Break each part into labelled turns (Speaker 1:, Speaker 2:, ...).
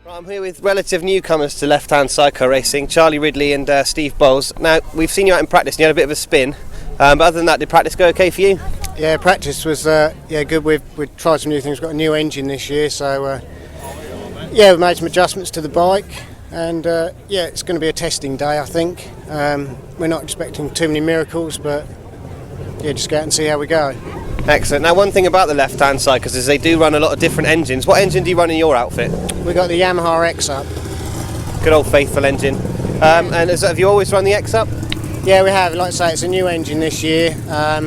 Speaker 1: Right, I'm here with relative newcomers to left-hand sidecar racing, Charlie Ridley and Steve Bowles. Now, we've seen you out in practice and you had a bit of a spin, but other than that, did practice go okay for you?
Speaker 2: Yeah, practice was good. We've tried some new things. We've got a new engine this year, so we've made some adjustments to the bike, and it's going to be a testing day, I think. We're not expecting too many miracles, but just go out and see how we go.
Speaker 1: Excellent. Now, one thing about the left-hand sidecars is they do run a lot of different engines. What engine do you run in your outfit?
Speaker 2: We've got the Yamaha X-Up.
Speaker 1: Good old faithful engine. Have you always run the X-Up?
Speaker 2: Yeah, we have. Like I say, it's a new engine this year. I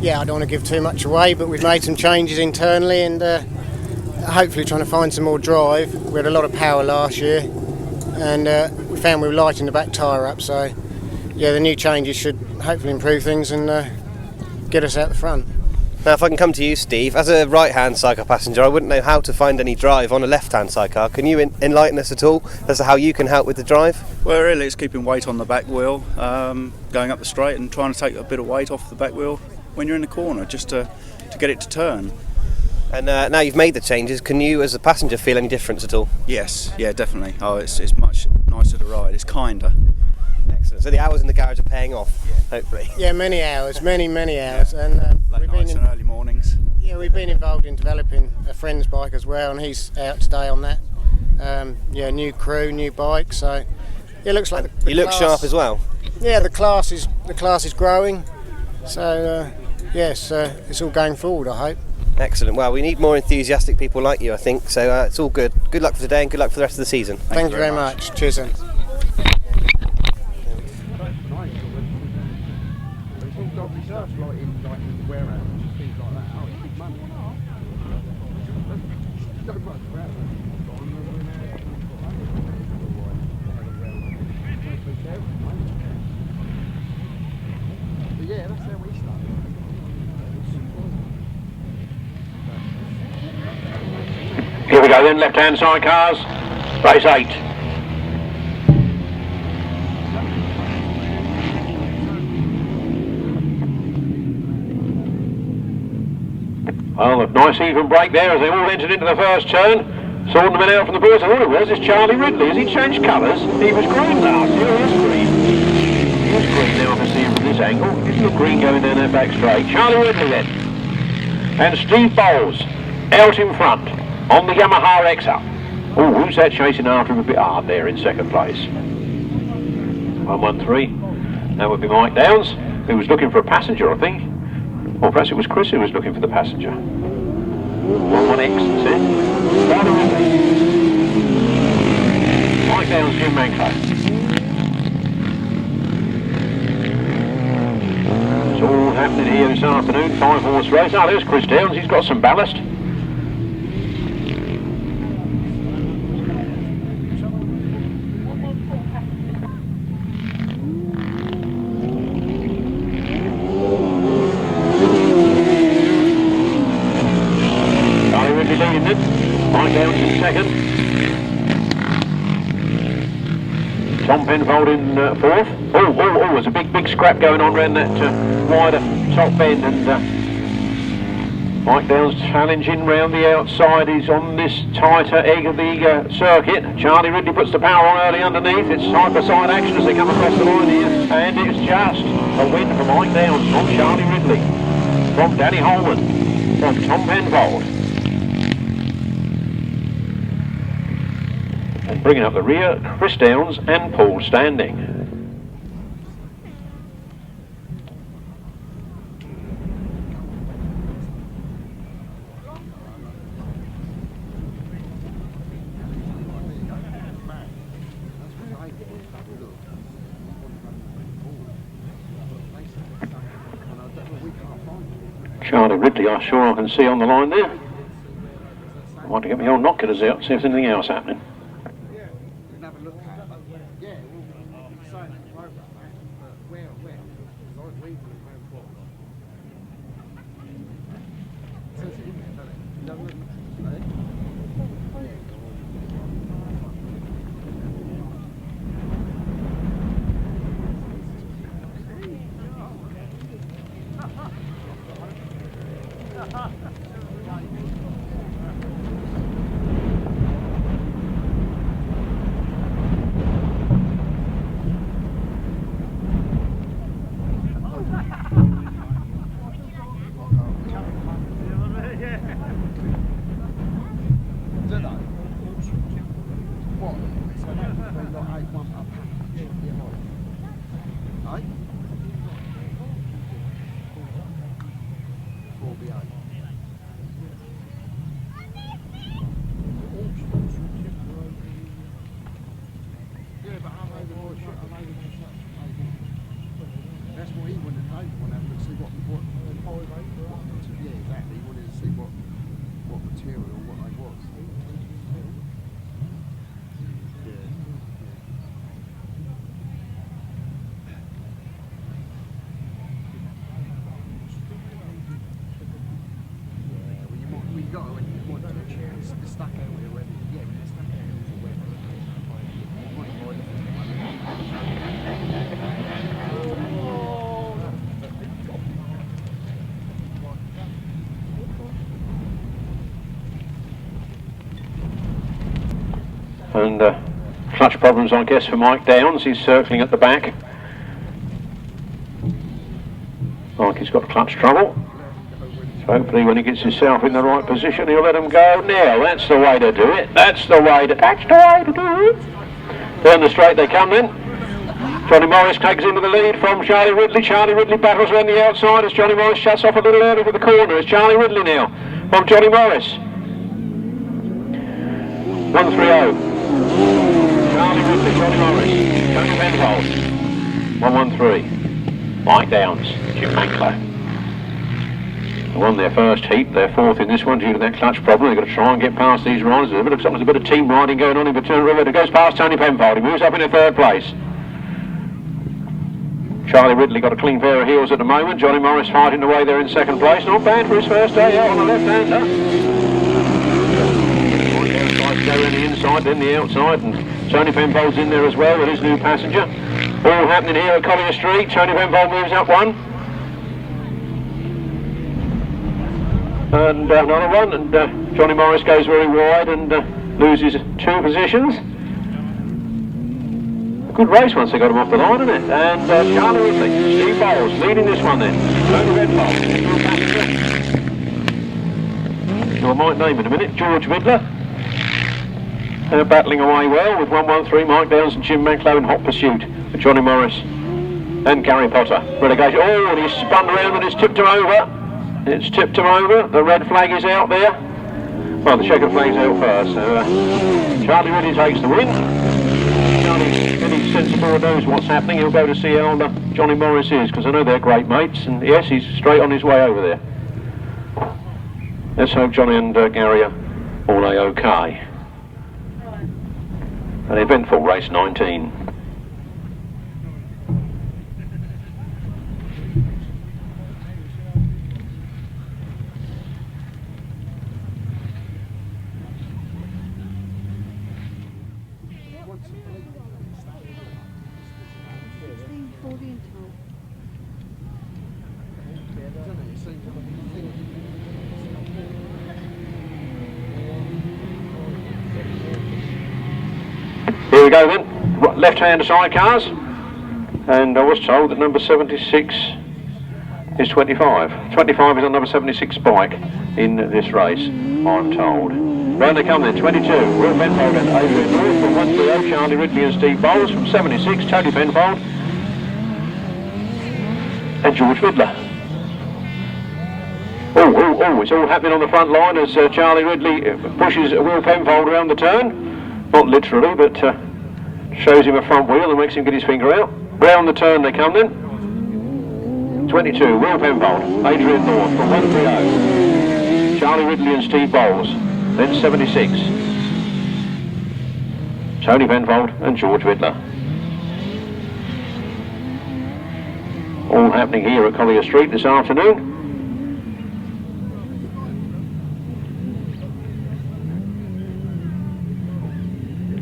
Speaker 2: don't want to give too much away, but we've made some changes internally and hopefully trying to find some more drive. We had a lot of power last year, and we found we were lighting the back tyre up, so the new changes should hopefully improve things and get us out the front.
Speaker 1: Now, if I can come to you, Steve, as a right-hand sidecar passenger, I wouldn't know how to find any drive on a left-hand sidecar. Can you enlighten us at all as to how you can help with the drive?
Speaker 3: Well, really, it's keeping weight on the back wheel, going up the straight and trying to take a bit of weight off the back wheel when you're in the corner, just to get it to turn.
Speaker 1: And now you've made the changes, can you, as a passenger, feel any difference at all?
Speaker 3: Yes, yeah, definitely. Oh, it's much nicer to ride. It's kinder.
Speaker 1: Excellent. So the hours in the garage are paying off, hopefully.
Speaker 2: Yeah, many hours, many hours. And
Speaker 3: late nights and early mornings.
Speaker 2: Yeah, we've been involved in developing a friend's bike as well, and he's out today on that. New crew, new bike, so it looks like the
Speaker 1: you look
Speaker 2: class,
Speaker 1: sharp as well.
Speaker 2: Yeah, the class is growing, so it's all going forward, I hope.
Speaker 1: Excellent. Well, we need more enthusiastic people like you, I think, so it's all good. Good luck for today and good luck for the rrest of the season.
Speaker 2: Thank you very much. Cheers then.
Speaker 4: Here we go then, left-hand side cars, race 8. Well, a nice even break there as they all entered into the first turn. Sorting them out from the boys. I thought it was, it's Charlie Ridley. Has he changed colours? He was green last year, he is green. He is green now, I can see him from this angle. He's the green going down that back straight. Charlie Ridley then. And Steve Bowles out in front on the Yamaha X-Up. Oh, who's that chasing after him a bit hard there in second place? 113. That would be Mike Downs, who was looking for a passenger, I think. Or perhaps it was Chris who was looking for the passenger. 11X, that's it. Mike Downs, Jim Manco. It's all happening here this afternoon, 5-horse race. Oh, there's Chris Downs, he's got some ballast. Mike Downs in second. Tom Penfold in fourth. There's a big scrap going on around that wider top bend, and Mike Downs challenging round the outside. He's on this tighter egg of the circuit. Charlie Ridley puts the power on early underneath. It's side-by-side action as they come across the line here, and it's just a win for Mike Downs from Charlie Ridley, from Danny Holman, from Tom Penfold. And bringing up the rear, Chris Downs and Paul Standing. Charlie Ridley, I'm sure I can see on the line there. I want to get my old knockers out, see if there's anything else happening. And clutch problems, I guess, for Mike Downs. He's circling at the back. Like he's got clutch trouble. So hopefully when he gets himself in the right position, he'll let him go. Now, that's the way to do it. That's the way to do it. Down the straight they come then. Johnny Morris takes into the lead from Charlie Ridley. Charlie Ridley battles around the outside as Johnny Morris shuts off a little early for the corner. It's Charlie Ridley now from Johnny Morris. 1-3-0. Charlie Ridley, Johnny Morris, Tony Penfold. 1-1-3. Mike Downs, Jim Manklow. They won their first heat, they're fourth in this one due to that clutch problem. They've got to try and get past these riders. There's a bit of team riding going on in Return River. It goes past Tony Penfold. He moves up into third place. Charlie Ridley got a clean pair of heels at the moment. Johnny Morris fighting away there in second place. Not bad for his first day out on the left-hander. Go around the inside, then the outside, and Tony Penfold's in there as well with his new passenger. All happening here at Collier Street. Tony Penfold moves up one. And another one, and Johnny Morris goes very wide and loses 2 positions. A good race once they got him off the line, isn't it? And Charlie Ridley, Steve Bowles leading this one then. Tony Penfold. I might name in a minute. George Vidler. They're battling away well with 1-1-3, Mike Downs and Jim Manklow in hot pursuit with Johnny Morris and Gary Potter. Relegation. Oh, and he's spun around and it's tipped him over. It's tipped him over. The red flag is out there. Well, the checkered flag's out first. So Charlie Ridley takes the win. Charlie, any sensible knows what's happening. He'll go to see how Johnny Morris is, because I know they're great mates. And yes, he's straight on his way over there. Let's hope Johnny and Gary are all okay. An eventful race 19. Here we go then, left-hand sidecars, and I was told that number 76 is 25. 25 is on number 76 bike in this race, I'm told. Round they come then, 22, Will Penfold and Adrian North from 1-3-0, Charlie Ridley and Steve Bowles from 76, Tony Penfold and George Vidler. Oh, it's all happening on the front line as Charlie Ridley pushes Will Penfold around the turn. Not literally, but shows him a front wheel and makes him get his finger out. Round the turn they come then. 22, Will Penfold, Adrian North from 1-3-0. Charlie Ridley and Steve Bowles. Then 76. Tony Penfold and George Vidler. All happening here at Collier Street this afternoon.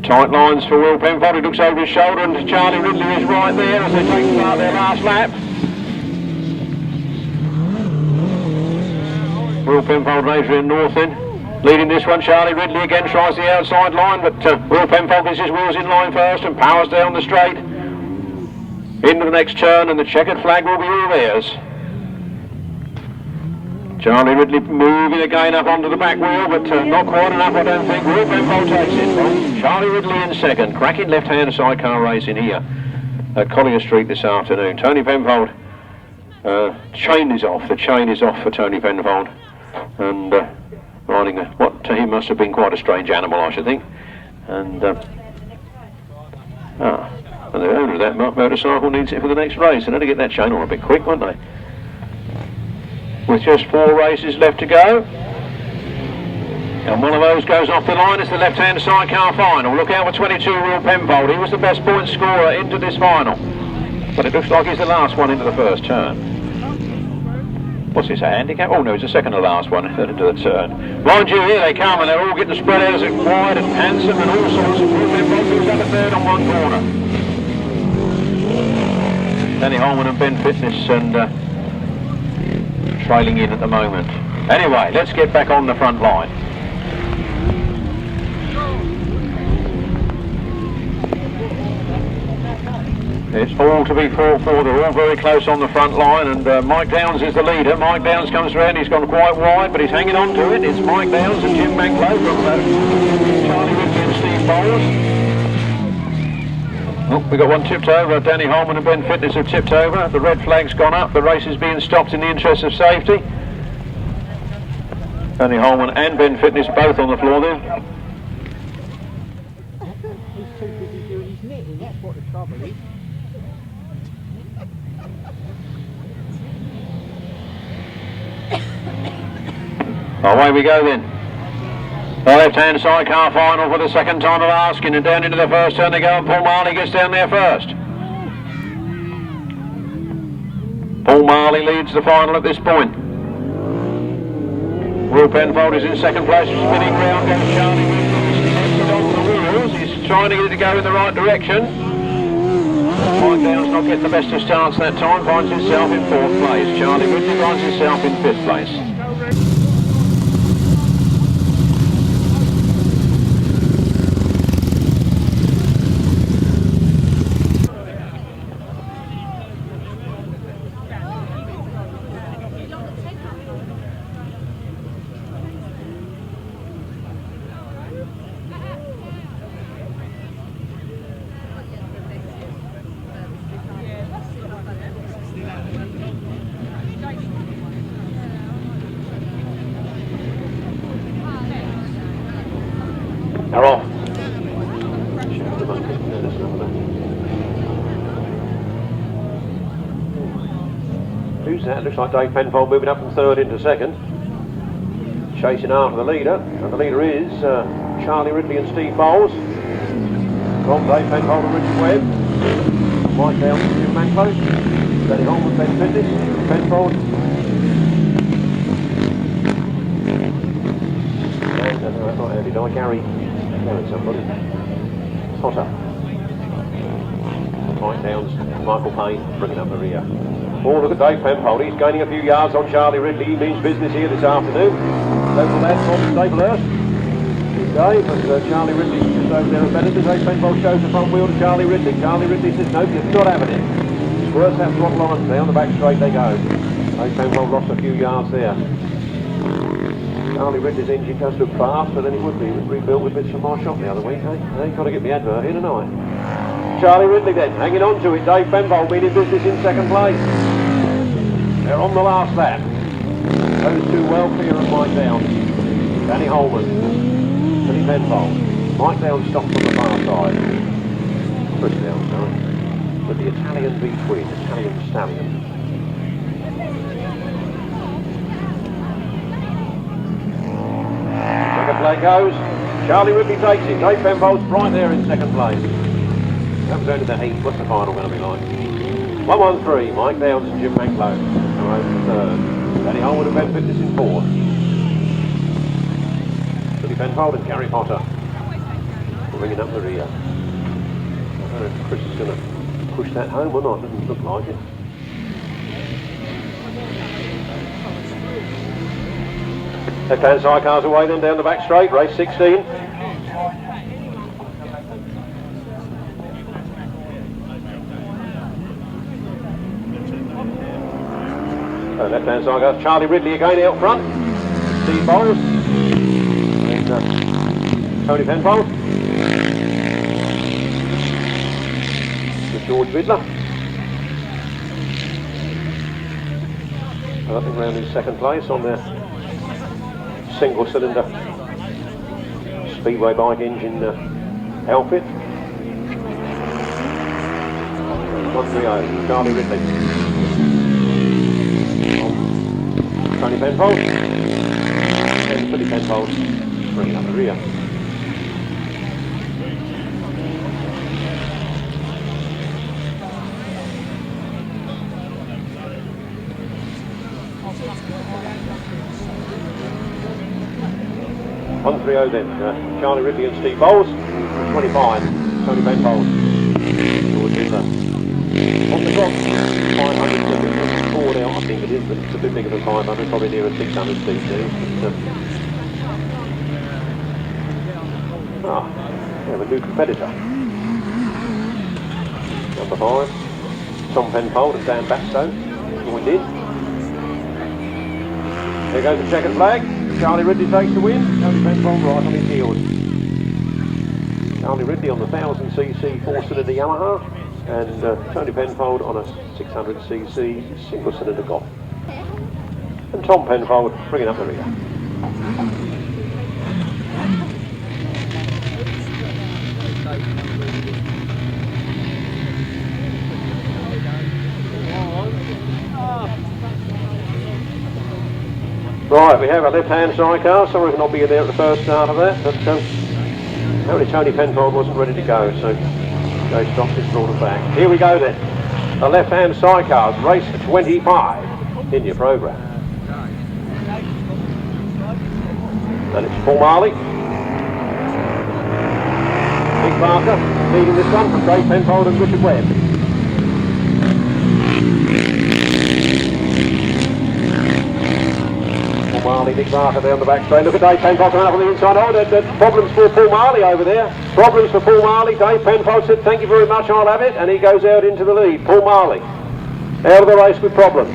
Speaker 4: Tight lines for Will Penfold. He looks over his shoulder and Charlie Ridley is right there as they take part their last lap. Will Penfold and Adrian North in. Leading this one, Charlie Ridley again tries the outside line, but Will Penfold gets his wheels in line first and powers down the straight. Into the next turn and the checkered flag will be all theirs. Charlie Ridley moving again up onto the back wheel, but not quite enough, I don't think. Will Penfold takes it from Charlie Ridley in second. Cracking left-hand sidecar racing here at Collier Street this afternoon. Tony Penfold, chain is off. The chain is off for Tony Penfold. And riding what to him must have been quite a strange animal, I should think. And and the owner of that motorcycle needs it for the next race. They had to get that chain on a bit quick, won't they? With just 4 races left to go. And one of those goes off the line. It's the left-hand sidecar final. Look out for 22, Will Penfold. He was the best point scorer into this final. But it looks like he's the last one into the first turn. What's this, a handicap? Oh no, it's the second to last one into the turn. Mind you, here they come and they're all getting spread out as wide and handsome and all sorts of Will Penfold moves up a third on one corner. Danny Holman and Ben Fitness and trailing in at the moment. Anyway, let's get back on the front line. It's all to be fought for. They're all very close on the front line, and Mike Downs is the leader. Mike Downs comes round. He's gone quite wide, but he's hanging on to it. It's Mike Downs and Jim Manklow from Charlie Ridley and Steve Bowles. Oh, we got one tipped over. Danny Holman and Ben Fitness have tipped over. The red flag's gone up. The race is being stopped in the interest of safety. Danny Holman and Ben Fitness both on the floor there.
Speaker 5: He's too busy doing his knitting, that's what the trouble is.
Speaker 4: Away we go then. The left-hand sidecar final for the second time of asking, and down into the first turn they go, and Paul Marley gets down there first. Paul Marley leads the final at this point. Will Penfold is in second place, spinning round, goes Charlie Ridley on the wheels. He's trying to get it to go in the right direction. Mike Downs not getting the best of starts that time, finds himself in fourth place. Charlie Ridley finds himself in fifth place. They're off. Who's that? Looks like Dave Penfold moving up from third into second. Chasing after the leader. And the leader is Charlie Ridley and Steve Bowles. From Dave Penfold and Richard Webb. Mike Downs and Jim Manklow. Danny Holman, Ben Fitness, Penfold. And no, that's not early. Did I Gary somebody. Potter. Mike Downs, Michael Payne bringing up the rear. Oh, look at Dave Penfold. He's gaining a few yards on Charlie Ridley. He means business here this afternoon. Local lad from Staplehurst. Dave, and Charlie Ridley just over there at Bandit. Dave Penfold shows the front wheel to Charlie Ridley. Charlie Ridley says, no, you're not having it. Squirts that throttle on and down the back straight they go. Dave Penfold lost a few yards there. Charlie Ridley's engine does look fast, but then it would be. It was rebuilt with bits from my shop the other week, eh? They've got to get the advert here tonight. Charlie Ridley then, hanging on to it. Dave Penfold being in business in second place. They're on the last lap. Those two well clear of Mike Downs. Danny Holman, Tony Penfold. Mike Downs stopped on the far side. Chris Downs, sorry. With the Italian V-twin, Italian Stallion. Second flag goes. Charlie Ridley takes it. Dave Penfold's right there in second place. That was only the heat. What's the final going to be like? 1-1-3. Mike Downs and Jim Manklow are over third. Danny Holman and Ben Fitness in fourth. Tony Penfold and Gary Potter bringing up the rear. I don't know if Chris is going to push that home or not. Doesn't look like it. Left-hand sidecars away then down the back straight, race 16. Left-hand sidecars, Charlie Ridley again out front. Steve Bowles. And Tony Penfold. With George Vidler. Up and round in second place on their single cylinder speedway bike engine outfit. 1-3-0, Charlie Ridley. Tony Penfold. And Tony Penfold bringing up the rear. Then, Charlie Ridley and Steve Bowles, 25, Tony Penfold, George Vidler. On the clock, 500 forward out, I think it is, but it's a bit bigger than 500, probably nearer 600 cc. We have a new competitor. Number for 5. Tom Penfold and Dan Batstone joined in. There goes the checkered flag. Charlie Ridley takes the win. Tony Penfold right on his heels. Charlie Ridley on the 1000cc 4-cylinder Yamaha, and Tony Penfold on a 600cc single-cylinder Golf. And Tom Penfold bringing up the rear. Right, we have a left-hand sidecar. Sorry for not being there at the first start of that, but apparently Tony Penfold wasn't ready to go, so Joe stopped it, brought it back. Here we go then. The left-hand sidecars, race 25 in your programme. And it's Paul Marley. Big Barker leading this one from Dave Penfold and Richard Webb. Marley, Big Barker there on the back straight. Look at Dave Penfold coming up on the inside. Oh, there's problems for Paul Marley over there. Problems for Paul Marley. Dave Penfold said, thank you very much, I'll have it. And he goes out into the lead. Paul Marley out of the race with problems.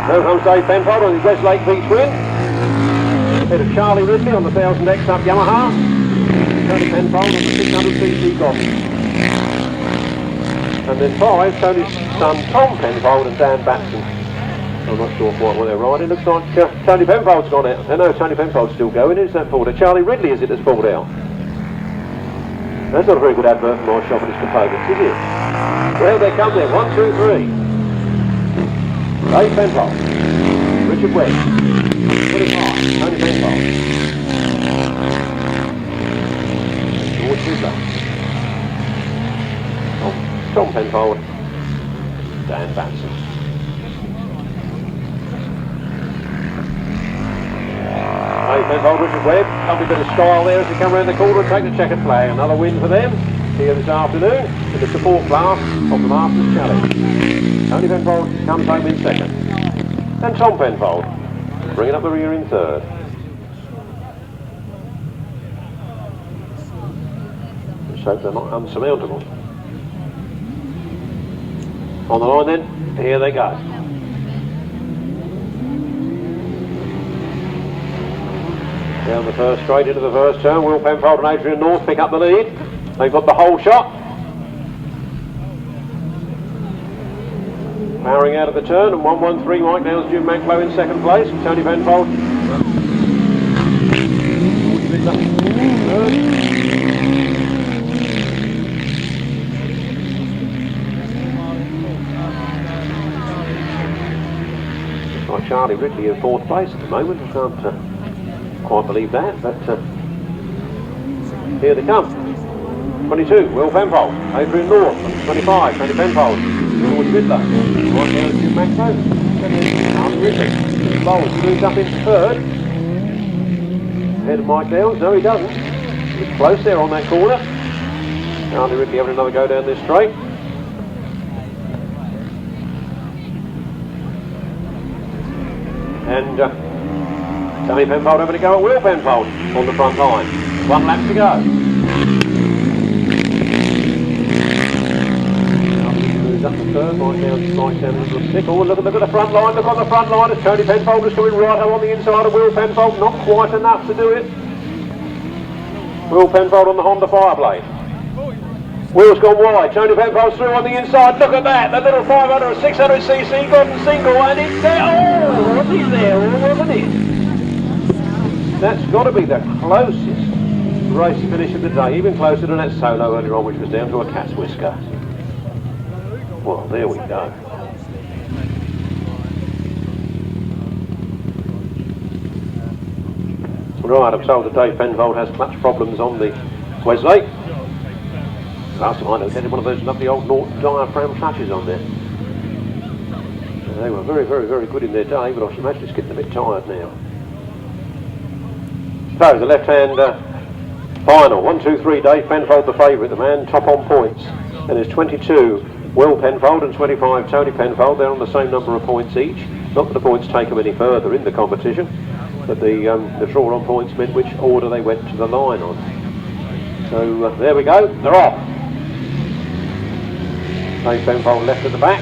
Speaker 4: There comes Dave Penfold on his Westlake V twin. Ahead of Charlie Ridley on the 1000X up Yamaha. Tony Penfold on the 600cc Golf. And then 5, Tony's son Tom Penfold and Dan Batson. I'm not sure quite what they're riding. Looks like Tony Penfold's gone out. I know Tony Penfold's still going. Is that pulled out? Charlie Ridley, is it, that's pulled out? That's not a very good advert for my shop and its components, is it? Well, they come there. 1, 2, 3. Dave Penfold. Richard Webb. 25. Tony Penfold. George Ridley. Tom Penfold. Dan Batson. Dave Penfold, Richard Webb, lovely bit of style there as they come around the corner and take the checkered flag. Another win for them here this afternoon in the support class of the Masters Challenge. Tony Penfold comes home in second. And Tom Penfold bringing up the rear in third. Let's hope they're not unsurmountable. On the line then, here they go. Down the first straight into the first turn, Will Penfold and Adrian North pick up the lead. They've got the whole shot. Powering out of the turn, and 113 Mike Downs, Jim Manklow in second place. Tony Penfold. Like Charlie Ridley in fourth place at the moment. I can't quite believe that, but here they come. 22, Will Penfold, Adrian North. 25, Tony Penfold, George Ridley. Right down to Jim Manklow. Charlie Ridley. Bowles moves up into third. Ahead of Mike Downs. No, he doesn't. He's close there on that corner. Charlie Ridley having another go down this straight. And Tony Penfold having a go at Will Penfold on the front line. 1 lap to go. Moves up the third, Mike down a little stick. Oh, look at the front line, look on the front line as Tony Penfold is coming right on the inside of Will Penfold. Not quite enough to do it. Will Penfold on the Honda Fireblade. Will's gone wide, Tony Penfold's through on the inside. Look at that, the little 500 or 600cc Golden Single, and it's there. Oh, was it there or wasn't it? That's got to be the closest race finish of the day, even closer than that solo earlier on, which was down to a cat's whisker. Well, there we go. Right, I'm told that Dave Penfold has clutch problems on the Westlake. Last time I looked, had one of those lovely old Norton diaphragm clutches on there. They were very, very, very good in their day, but I should imagine it's getting a bit tired now. So, the left-hand final. 1, 2, 3, Dave Penfold the favourite, the man top on points. And there's 22, Will Penfold, and 25, Tony Penfold. They're on the same number of points each. Not that the points take them any further in the competition, but the draw on points meant which order they went to the line on. So, there we go, they're off. Dave Penfold left at the back.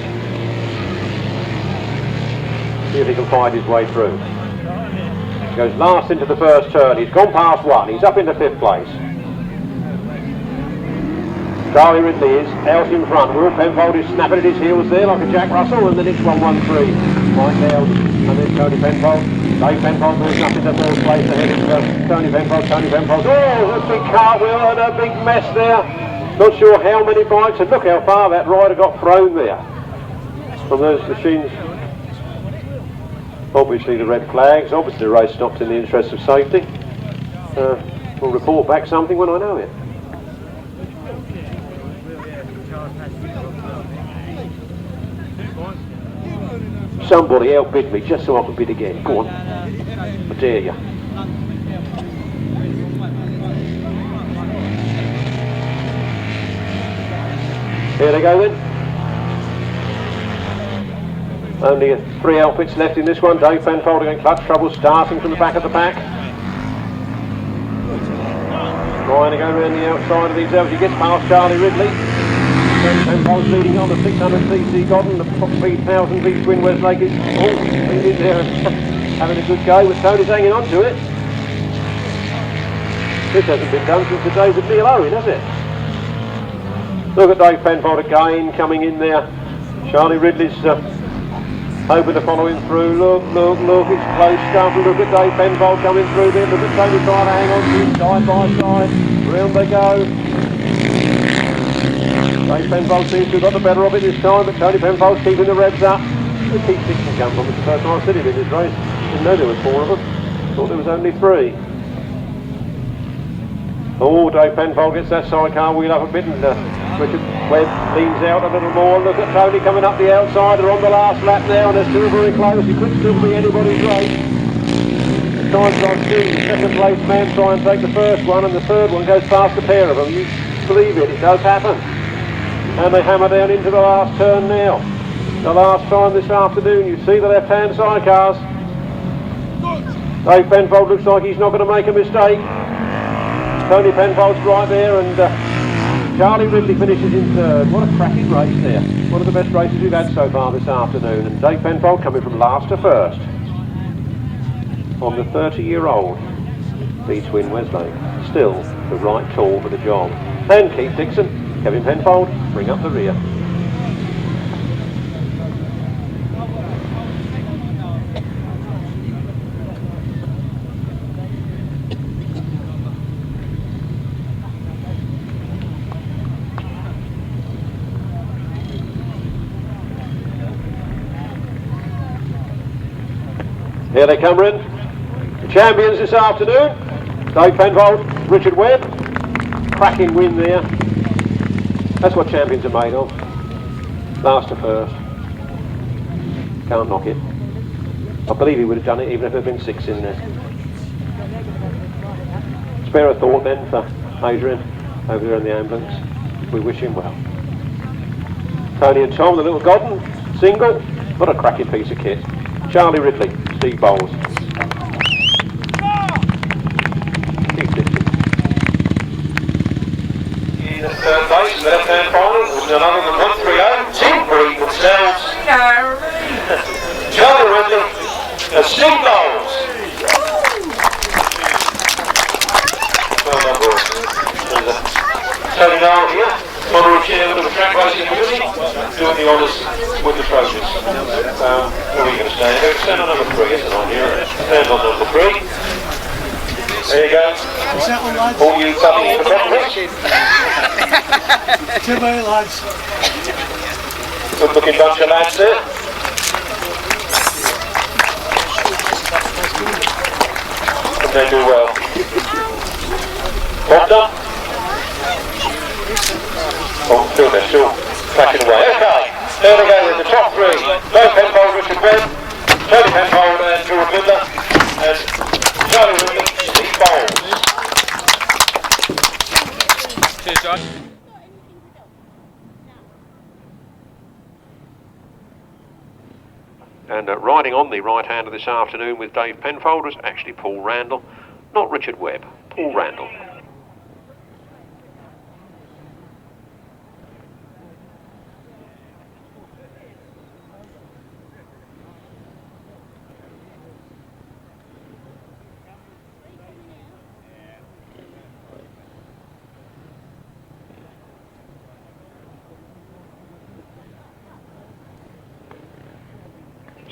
Speaker 4: See if he can find his way through. Goes last into the first turn. He's gone past one. He's up into 5th place. Charlie Ridley is out in front. Will Penfold is snapping at his heels there like a Jack Russell, and the next 1-1-3. Mike Dowd, and then Tony Penfold. Dave Penfold moves up into 4th place ahead of Tony Penfold. Tony Penfold. Oh, a big cartwheel and a big mess there. Not sure how many bikes, and look how far that rider got thrown there from those machines. Obviously the red flags. Obviously the race stopped in the interest of safety. We'll report back something when I know it. Somebody outbid me just so I can bid again. Go on. I dare you. Here they go then. Only 3 outfits left in this one. Dave Penfold again, clutch trouble starting from the back of the pack. Trying to go around the outside of these elves. He gets past Charlie Ridley. Dave Penfold's leading on the 600cc Godden, the 3000V twin Westlake is in there and having a good go, but Tony's hanging on to it. This hasn't been done since the days of Neil Owen, has it? Look at Dave Penfold again coming in there. Charlie Ridley's hoping to follow him through. Look, it's close stuff. Look at Dave Penfold coming through there. Look at Tony trying to hang on to him side by side. Round they go. Dave Penfold seems to have got the better of it this time, but Tony Penfold's keeping the revs up. He keeps Dixon jump on. It's the first time I've seen him in this race. Didn't know there was 4 of them. Thought there was only 3. Oh, Dave Penfold gets that sidecar wheel up a bit, and Richard Webb leans out a little more. Look at Tony coming up the outside. They're on the last lap now, and they're still very close. It could still be anybody's race. The times I've seen, the 2nd place man try and take the first one, and the 3rd one goes past a pair of them. You believe it does happen. And they hammer down into the last turn now. The last time this afternoon. You see the left-hand sidecars. Dave Penfold looks like he's not going to make a mistake. Tony Penfold's right there, and Charlie Ridley finishes in 3rd. What a cracking race there. One of the best races we've had so far this afternoon. And Dave Penfold coming from last to 1st. On the 30-year-old V-twin Westlake. Still the right tool for the job. And Keith Dixon, Kevin Penfold, bring up the rear. Here they come in. The champions this afternoon, Dave Penfold, Richard Webb. Cracking win there. That's what champions are made of. Last to 1st. Can't knock it. I believe he would have done it even if there had been 6 in there. Spare a thought then for Adrian over there in the ambulance. We wish him well. Tony and Tom, the little Godden, single. What a cracking piece of kit. Charlie Ridley, Steve Bowles. Keith Dixon. In the 3rd place, left-hand final, was none other than 130, Tim Breed themselves. Charlie Ridley and Steve Bowles. Well done, boys. Tony Penfold here, honorary chairman of the track racing committee, doing the honours with the trophies. Where are we going to stand? Stand on number 3, isn't it, on here? Stand on number 3. There you go. All you coming in the front row.
Speaker 5: Too many lads.
Speaker 4: Good looking bunch of lads there. And they do well. Bob done? Oh, they're still cracking away. Okay, there we go with the top 3. Dave Penfold, Richard Webb, Tony Penfold and George Midler, and Charlie Ridley, Steve Bowles.
Speaker 6: Cheers, John.
Speaker 4: And riding on the right hand of this afternoon with Dave Penfold was actually Paul Randall, not Richard Webb, Paul Randall.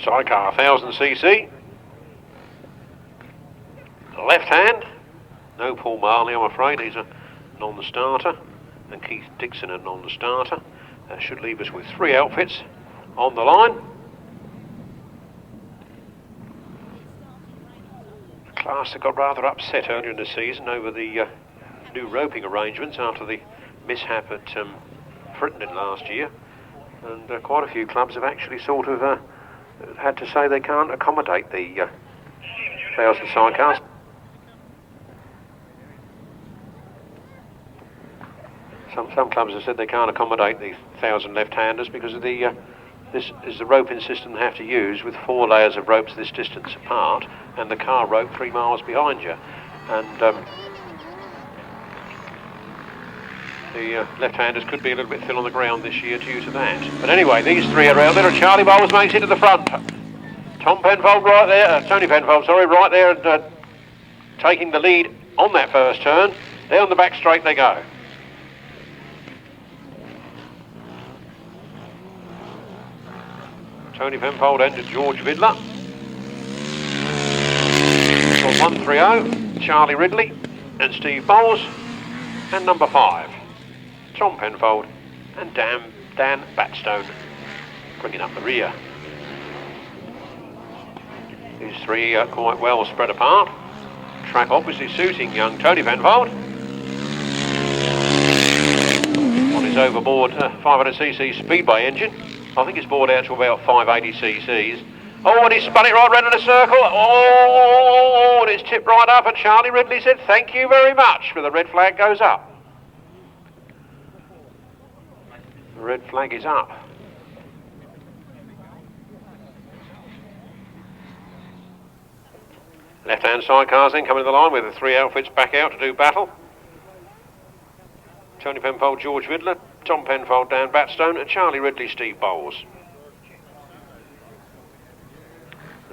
Speaker 4: Sidecar 1000cc. Left hand. No Paul Marley, I'm afraid. He's a non-starter. And Keith Dixon, a non-starter. That should leave us with 3 outfits on the line. The class that got rather upset earlier in the season over the new roping arrangements after the mishap at Frittenden last year. And quite a few clubs have actually sort of had to say they can't accommodate the 1000 sidecars. Some clubs have said they can't accommodate the 1000 left-handers because of the this is the roping system they have to use with 4 layers of ropes this distance apart and the car rope 3 miles behind you. And the left-handers could be a little bit thin on the ground this year due to that. But anyway, these 3 are out there, and Charlie Bowles makes it to the front. Tom Penfold right there, Tony Penfold, sorry, right there, and taking the lead on that first turn. Down the back straight they go. Tony Penfold and George Vidler. Got 130, Charlie Ridley and Steve Bowles, and number 5, Tom Penfold and Dan Batstone bringing up the rear. These 3 are quite well spread apart. Track obviously suiting young Tony Penfold. On his overboard 500cc Speedway engine. I think it's bored out to about 580cc's. Oh, and he spun it right round in a circle. Oh, and it's tipped right up, and Charlie Ridley said, "Thank you very much," but the red flag goes up. The red flag is up. Left-hand sidecars then coming to the line with the 3 outfits back out to do battle. Tony Penfold, George Vidler, Tom Penfold, Dan Batstone, and Charlie Ridley, Steve Bowles.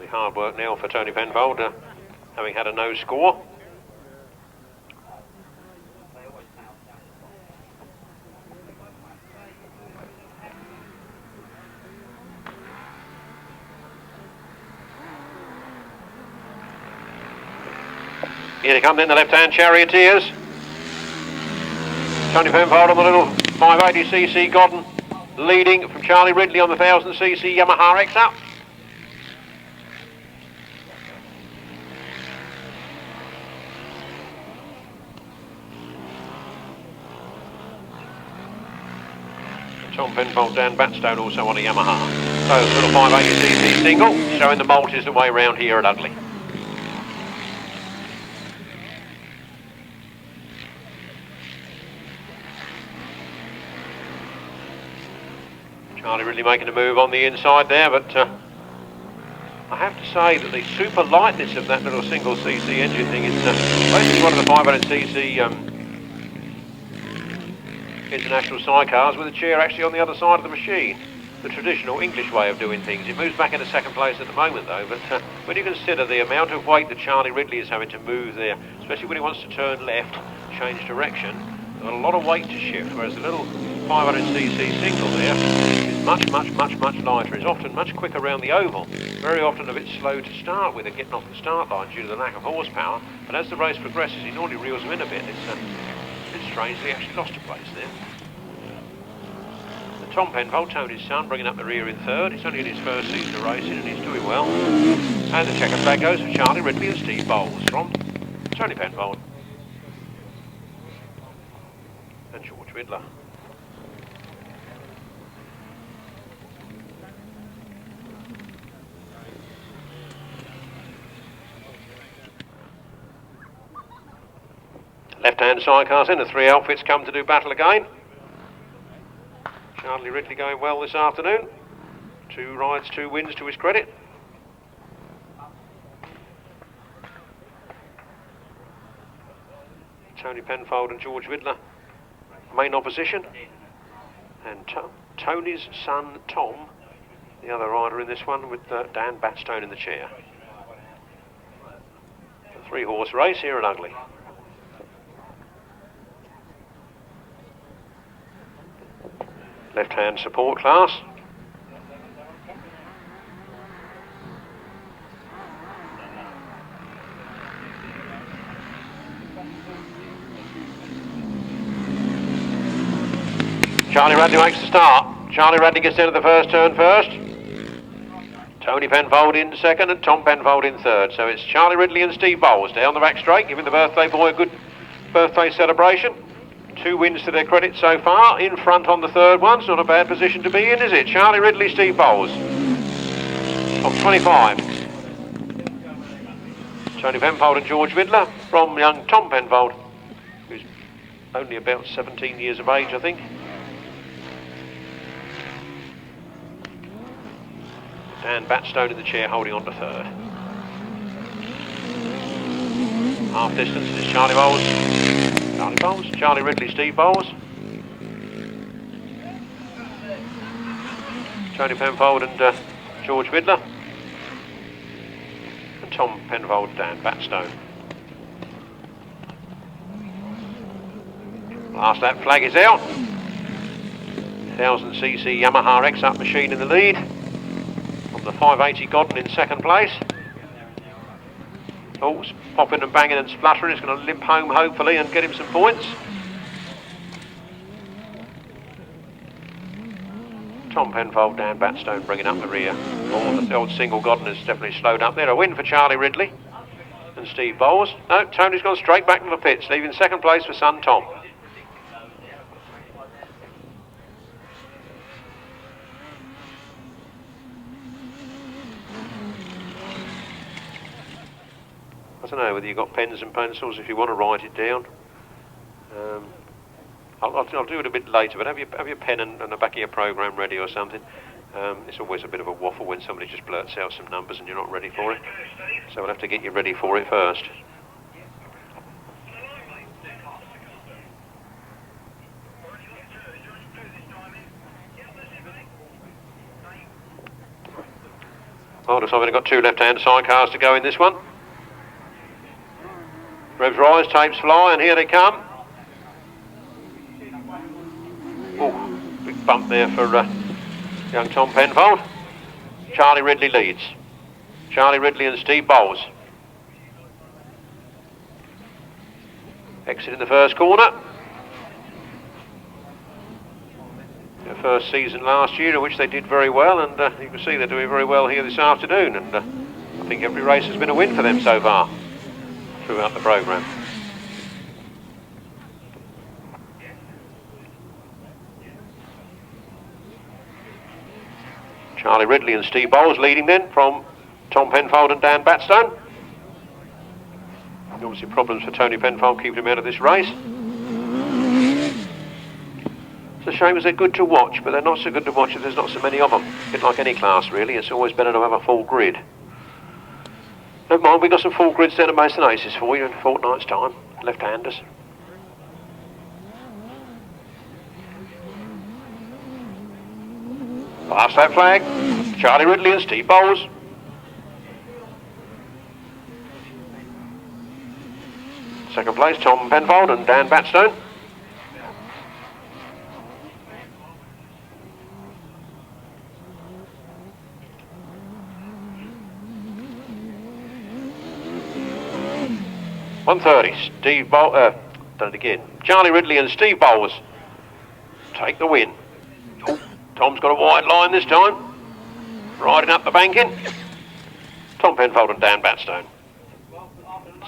Speaker 4: The hard work now for Tony Penfold, having had a no score. Here they come then, the left-hand charioteers. Tony Penfold on the little 580cc Godden, leading from Charlie Ridley on the 1000cc Yamaha X-Up. Tom Penfold, Dan Batstone also on a Yamaha. So little 580cc single, showing the multis the way round here at Ugley. Charlie really making a move on the inside there, but I have to say that the super lightness of that little single cc engine thing is basically one of the 500cc international sidecars with a chair actually on the other side of the machine. The traditional English way of doing things. It moves back into 2nd place at the moment though, but when you consider the amount of weight that Charlie Ridley is having to move there, especially when he wants to turn left, change direction, a lot of weight to shift, whereas the little 500cc single there is much lighter. It's often much quicker around the oval, very often a bit slow to start with and getting off the start line due to the lack of horsepower, but as the race progresses he normally reels them in a bit. It's strangely actually lost a place there. Tom Penfold, Tony's son, bringing up the rear in 3rd. It's only in his 1st season of racing and he's doing well. And the checker flag goes for Charlie Ridley and Steve Bowles from Tony Penfold and George Vidler. Left-hand sidecars in, the 3 outfits come to do battle again. Charlie Ridley going well this afternoon. 2 rides, 2 wins to his credit. Tony Penfold and George Vidler, main opposition. And Tony's son Tom, the other rider in this one, with Dan Batstone in the chair. A 3-horse race here at Ugley. Left-hand support class. Charlie Ridley makes the start. Charlie Ridley gets into the first turn first. Tony Penfold in second and Tom Penfold in third. So it's Charlie Ridley and Steve Bowles down the back straight, giving the birthday boy a good birthday celebration. 2 wins to their credit so far. In front on the third one. It's not a bad position to be in, is it? Charlie Ridley, Steve Bowles. Top 25. Tony Penfold and George Vidler from young Tom Penfold, who's only about 17 years of age, I think. Dan Batstone in the chair holding on to third. Half distance is Charlie Bowles, Charlie Ridley, Steve Bowles. Tony Penfold and George Vidler. And Tom Penfold, Dan Batstone. Last lap flag is out. 1000cc Yamaha X-Up machine in the lead. From the 580 Godden in second place. Oh, it's popping and banging and spluttering. It's going to limp home hopefully and get him some points. Tom Penfold, Dan Batstone bringing up the rear. Oh, the old single Godden has definitely slowed up there. A win for Charlie Ridley and Steve Bowles. No, Tony's gone straight back to the pits, leaving second place for son Tom. I don't know whether you've got pens and pencils if you want to write it down. I'll do it a bit later, but have your pen and the back of your programme ready or something. It's always a bit of a waffle when somebody just blurts out some numbers and you're not ready for it. So we'll have to get you ready for it first. Oh, looks like we've got 2 left-hand sidecars to go in this one. Revs rise, tapes fly, and here they come. Oh, big bump there for young Tom Penfold. Charlie Ridley leads. Charlie Ridley and Steve Bowles. Exit in the first corner. Their first season last year in which they did very well, and you can see they're doing very well here this afternoon, and I think every race has been a win for them so far throughout the programme. Charlie Ridley and Steve Bowles leading then from Tom Penfold and Dan Batstone. Obviously problems for Tony Penfold keeping him out of this race. It's a shame as they're good to watch, but they're not so good to watch if there's not so many of them. A bit like any class really, it's always better to have a full grid. Never mind, we've got some full grids down at Mason Aces for you in a fortnight's time, left-handers. Last lap flag, Charlie Ridley and Steve Bowles. Second place, Tom Penfold and Dan Batstone. Steve Bowles, done it again. Charlie Ridley and Steve Bowles take the win. Oh, Tom's got a wide line this time. Riding up the banking. Tom Penfold and Dan Batstone.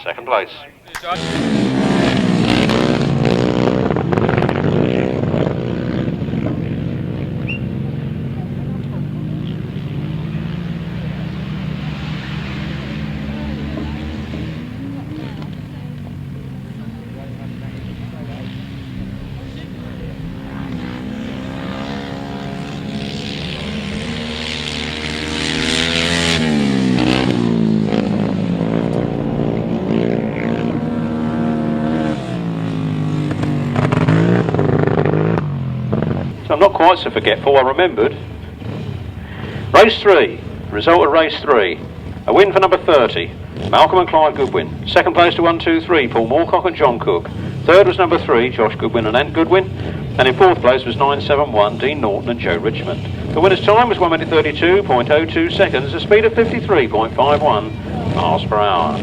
Speaker 4: Second place. I'm not quite so forgetful, I remembered. Race 3, result of race 3. A win for number 30, Malcolm and Clyde Goodwin. Second place to 1, 2, 3, Paul Moorcock and John Cook. Third was number 3, Josh Goodwin and Ant Goodwin. And in fourth place was 971, Dean Norton and Joe Richmond. The winner's time was 1 minute 32.02 seconds, a speed of 53.51 miles per hour.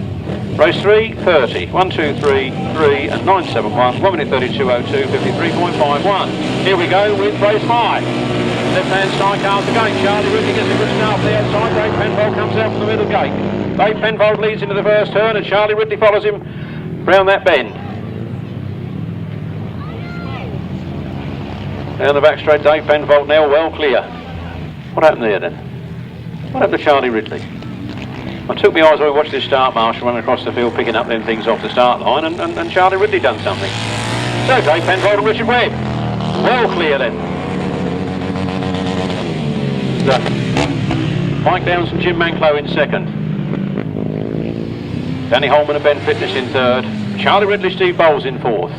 Speaker 4: Race 3, 30. 1, 2, 3, 3 and 971. 1 minute 32.02, 53.51. Here we go with race 5. Left-hand side cars again. Charlie Ridley gets a good start from the outside. Dave Penfold comes out from the middle gate. Dave Penfold leads into the first turn and Charlie Ridley follows him round that bend. Down the back straight, Dave Penfold now well clear. What happened there then? What happened to Charlie Ridley? I took my eyes away, watched this start marshal run across the field picking up them things off the start line and Charlie Ridley done something. So Dave Penfold and Richard Webb. Well clear then. Mike Downs and Jim Manclow in second. Danny Holman and Ben Fitness in third. Charlie Ridley, Steve Bowles in fourth.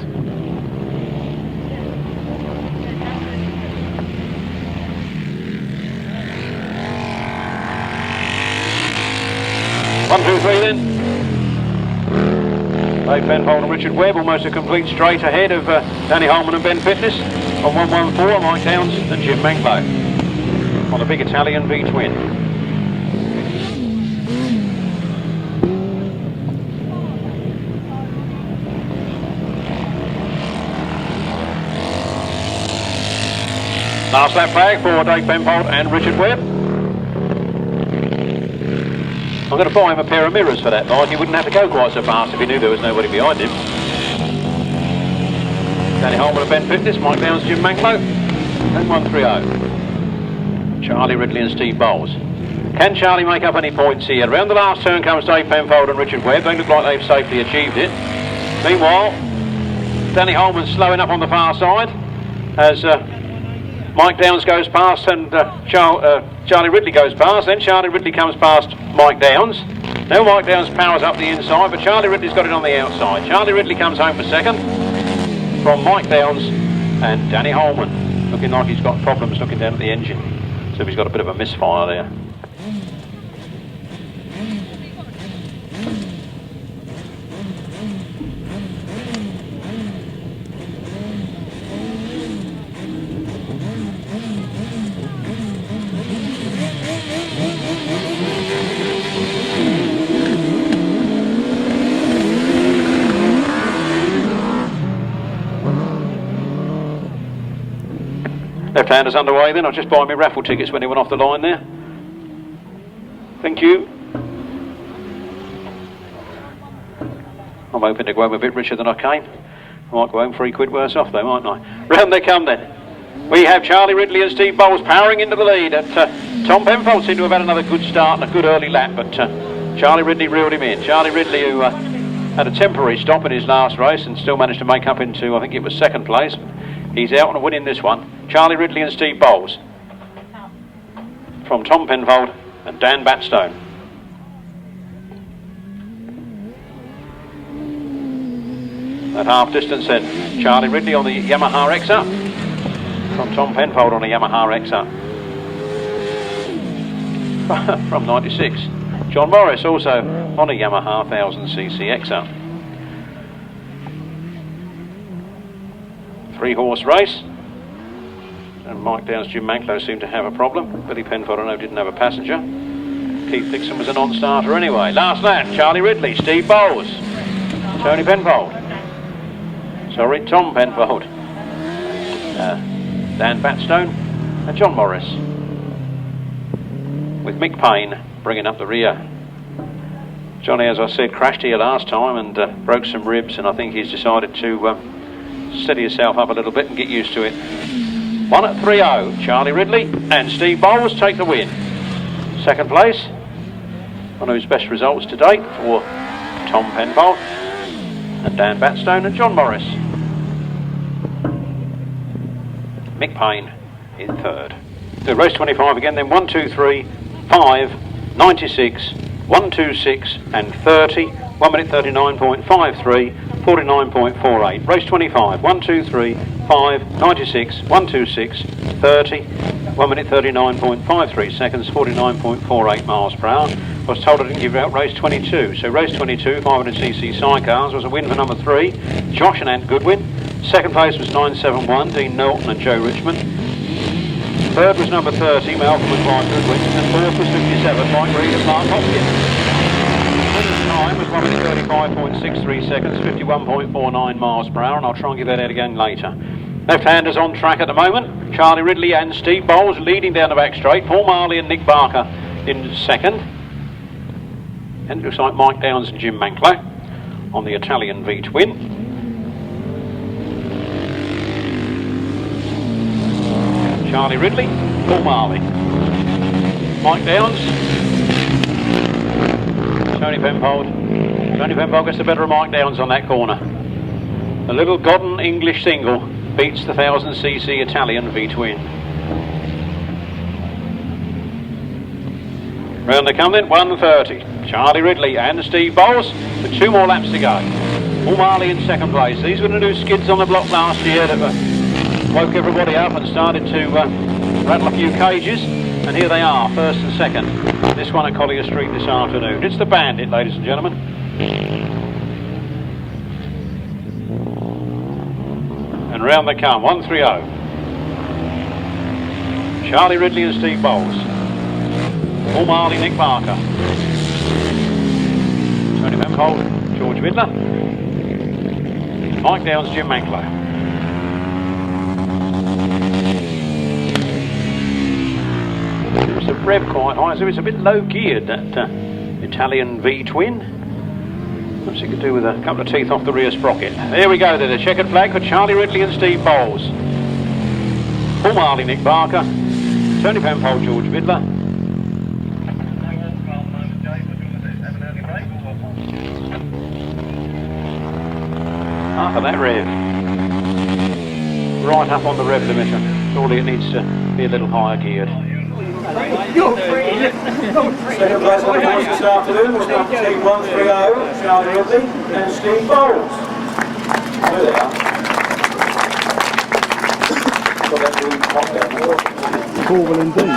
Speaker 4: 1, 2, 3 then. Dave Penfold and Richard Webb almost a complete straight ahead of Danny Holman and Ben Fitness. On 114, Mike Downs and Jim Manclow. On the big Italian V-twin. Last lap flag for Dave Penfold and Richard Webb. I'm going to buy him a pair of mirrors for that night. He wouldn't have to go quite so fast if he knew there was nobody behind him. Danny Holman and Ben Fitness, Mike Downs, Jim Manclow, and 130. Charlie Ridley and Steve Bowles. Can Charlie make up any points here? Around the last turn comes Dave Penfold and Richard Webb. They look like they've safely achieved it. Meanwhile, Danny Holman's slowing up on the far side as Mike Downs goes past and Charlie Ridley goes past. Then Charlie Ridley comes past Mike Downs. Now Mike Downs powers up the inside, but Charlie Ridley's got it on the outside. Charlie Ridley comes home for second from Mike Downs and Danny Holman. Looking like he's got problems looking down at the engine. So he's got a bit of a misfire there. Left-handers underway then. I'll just buy me raffle tickets when he went off the line there. Thank you. I'm hoping to go home a bit richer than I came. I might go home £3 worse off though, mightn't I? Round they come then. We have Charlie Ridley and Steve Bowles powering into the lead. Tom Penfold seemed to have had another good start and a good early lap, but Charlie Ridley reeled him in. Charlie Ridley, who had a temporary stop in his last race and still managed to make up into, I think it was second place. He's out and winning this one. Charlie Ridley and Steve Bowles from Tom Penfold and Dan Batstone. At half distance then, Charlie Ridley on the Yamaha XR from Tom Penfold on a Yamaha XR from 96. John Morris also on a Yamaha 1000cc XR. 3-horse race. And Mike Downs, Jim Manclow seemed to have a problem. Billy Penfold, I know, didn't have a passenger. Keith Dixon was a non-starter anyway. Last lap, Charlie Ridley, Steve Bowles, Tony Penfold. Sorry, Tom Penfold. Dan Batstone and John Morris. With Mick Payne bringing up the rear. Johnny, as I said, crashed here last time and broke some ribs, and I think he's decided to steady himself up a little bit and get used to it. 1 at 3.0, Charlie Ridley and Steve Bowles take the win. Second place, one of his best results to date for Tom Penfold and Dan Batstone and John Morris. Mick Payne in third. So race 25 again then, 1, 2, 3, 5, 96, 126 and 30, 1 minute 39.53, 49.48. Race 25, 1, 2, 3, 5, 96, 126, 30, 1 minute 39.53 seconds, 49.48 miles per hour. I was told I didn't give out race 22. So race 22, 500cc sidecars, was a win for number 3, Josh and Ant Goodwin. Second place was 971, Dean Norton and Joe Richmond. Third was number 30, Malcolm and Clyde Goodwin. And fourth was 57, Mike Reed and Mark Hopkins. time was 1 minute 35.63 seconds, 51.49 miles per hour, and I'll try and give that out again later. Left-handers on track at the moment. Charlie Ridley and Steve Bowles leading down the back straight. Paul Marley and Nick Barker in second. And it looks like Mike Downs and Jim Manklow on the Italian V-twin. Charlie Ridley, Paul Marley, Mike Downs, Tony Penfold. Tony Penfold gets the better of Mike Downs on that corner. The little Godden English single beats the 1000cc Italian V-twin. Round they come then, 1:30. Charlie Ridley and Steve Bowles with 2 more laps to go. Paul Marley in second place. These were the new skids on the block last year that woke everybody up and started to rattle a few cages. And here they are, first and second. This one at Collier Street this afternoon. It's the Bandit, ladies and gentlemen. And round they come, 1:30. Charlie Ridley and Steve Bowles. Paul Marley, Nick Barker. Tony Penfold, George Vidler. Mike Downs, Jim Manklow. It's a rev quite high, so it's a bit low geared, that Italian V-twin. Perhaps it could do with a couple of teeth off the rear sprocket. There we go, there's a checkered flag for Charlie Ridley and Steve Bowles. Paul Marley, Nick Barker. Tony Penfold, George Vidler. Half of that rev. Right up on the rev limiter. Surely it needs to be a little higher geared.
Speaker 6: Second place on the course this afternoon was number team 130, Charlie Ridley and Steve Bowles. There they are. Got that green top down there.
Speaker 5: Cool indeed.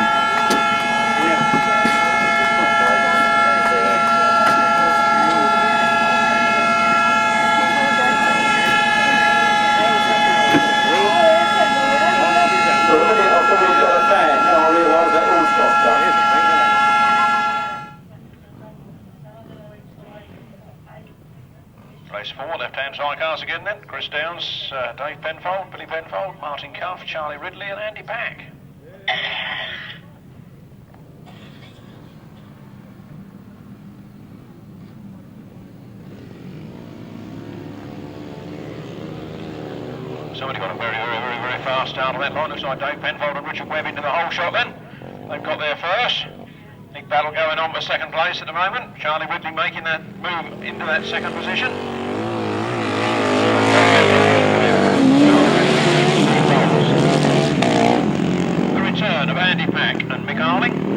Speaker 4: Race 4, left-hand sidecars again then. Chris Downs, Dave Penfold, Billy Penfold, Martin Cuff, Charlie Ridley and Andy Pack. Somebody got a very fast start on that line. Looks like Dave Penfold and Richard Webb into the whole shot then. They've got there first. Big battle going on for second place at the moment. Charlie Ridley making that move into that second position. The return of Andy Pack and Mick Arling.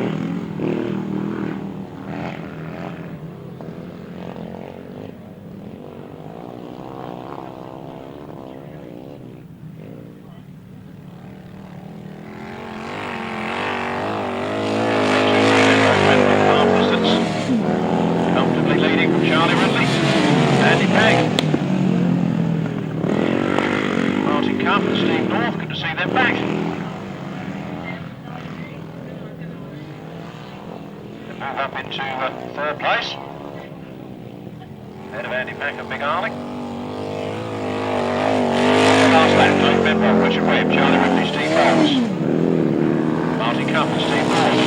Speaker 4: Up into third place. Ahead of Andy Pack and Big Arling. Last lap, Dave Penfold, Richard Webb, Charlie Ridley, Steve Bowles. Martin Cuff and Steve Bowles.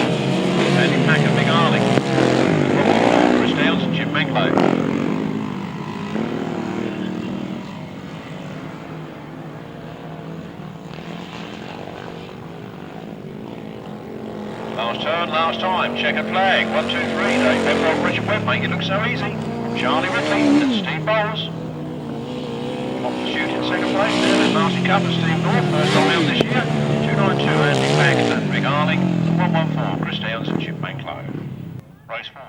Speaker 4: Andy Pack and Big Arling. Chris Downs and Jim Manklow. Last turn, last time, checkered flag, 1, 2, 3, Dave Penfold, Richard Webb, make it look so easy. Charlie Ridley and Steve Bowles. Off the shoot in second place, then Martin Cuff and Steve North, first time out this year. 292, Andy Pack and Rick Arling. 114, Chris Downs and Jim Manklow. Race 4.